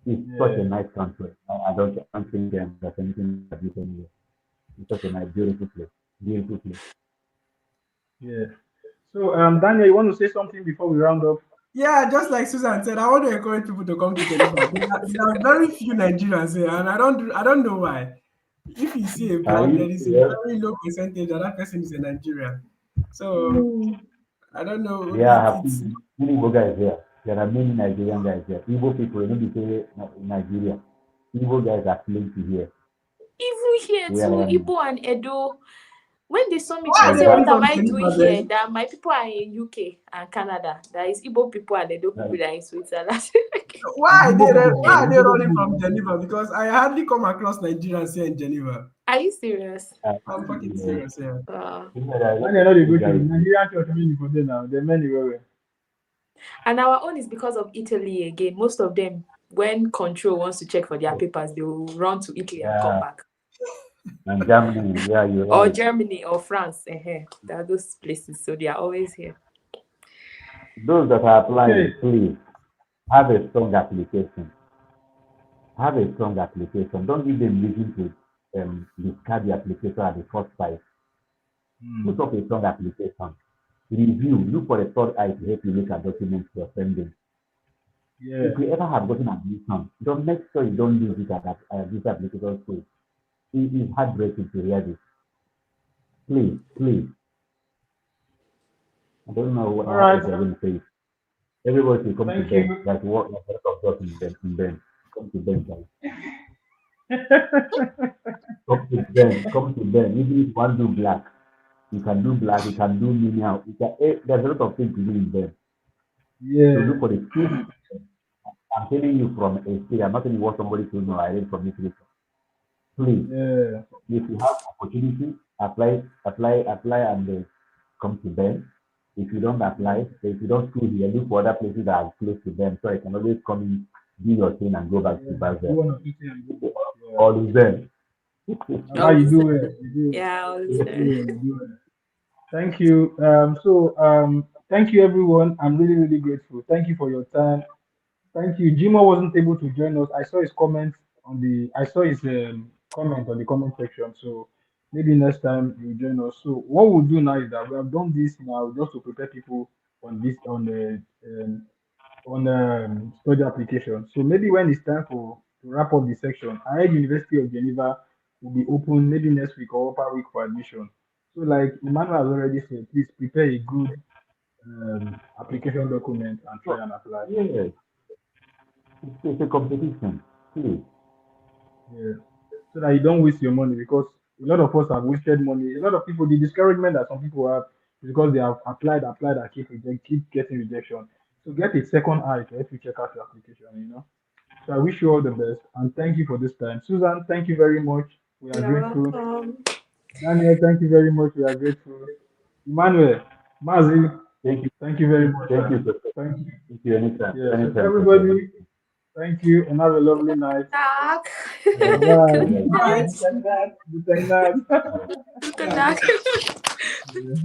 It's such a Yeah, nice country. I don't think there's anything like this anywhere. It's such a nice, beautiful place. Beautiful place. yeah. So, Daniel, you want to say something before we round up? Yeah, just like Susan said, I want to encourage people to come to Tenerife. There are very few Nigerians here, and I don't know why. If you see a Are blog, you there is a serious? very low percentage that that person is a Nigerian. So I don't know who Yeah, I did have it. seen many Igbo guys here. There are many Nigerian guys here. Igbo people, maybe say Nigeria. Igbo guys are plenty here. Even here Where too, I am. Igbo and Edo. When they saw me, Why they are they say, only "What Exactly. am from I doing Geneva here?" then? That my people are in UK and Canada. That is Igbo people and Edo people Right. that are in Switzerland. And Igbo people, Why are they Igbo running people, from Geneva? Because I hardly come across Nigerians here in Geneva. Are you serious? Uh, I'm fucking you serious, yeah. there are a when lot they of know they Igbo go to guys here. Nigerian church, many for them now. They're many very And our own is because of Italy again. Most of them, when control wants to check for their papers, they will run to Italy and come Yeah, back. and Germany. Yeah, you're Or right. Germany or France. There are those places, so they are always here. Those that are okay. applying, please have a strong application. Have a strong application. Don't give them reason to discard the application at the first sight. Hmm. Put up a strong application. Review. Look for a third eye to help you look at documents you're sending. Yeah. If you ever have gotten admission, don't make sure you don't use it at this application stage. It is heartbreaking to hear this. Please, please. I don't know All how else right. I'm going to say it. Everybody should come to Thank bed. you. Like what like a lot of jobs in bed. Come to bed, guys. Come to bed. Come to bed. Even if you want to do black, you can do black, you can do linear. There's a lot of things to do in bed. So look Yeah. for the skills. I'm telling you from a I'm not telling you what somebody should know. I read from it. Please, Yeah. if you have opportunity, apply, and come to them. If you don't apply, if you don't school here, look for other places that are close to them, so you can always come in, do your thing, and go back to Yeah. back You there. want to eat and go back. Yeah. All is them. Baba, you Always do there. well. You do. Yeah, always You do there. well. You do well. Thank you. Thank you everyone. I'm really, really grateful. Thank you for your time. Thank you. Jimo wasn't able to join us. I saw his comment on the comment section. So maybe next time you join us. So what we'll do now is that we have done this now just to prepare people on this on study application. So maybe when it's time for to wrap up the section, I heard University of Geneva will be open maybe next week or upper week for admission. So like Emmanuel has already said, please prepare a good application document and So, try and apply. yes, it's a competition. Please. Yeah. So that you don't waste your money because a lot of us have wasted money. A lot of people, the discouragement that some people have is because they have applied, and keep getting rejection. So get a second eye to help you check out your application. So I wish you all the best and thank you for this time. Susan, thank you very much. We are You're grateful. welcome. Daniel, thank you very much. We are grateful. Emmanuel, Mazi, Thank you. thank you very much, Thank sir. you, sir. Thank you. Thank you anytime. Yeah, so Anytime, sir. everybody, thank you and have a lovely night. Tak. All Bye right. bye. All Good right. Bye. night. Good night. Good night. All right. Good night. Yeah.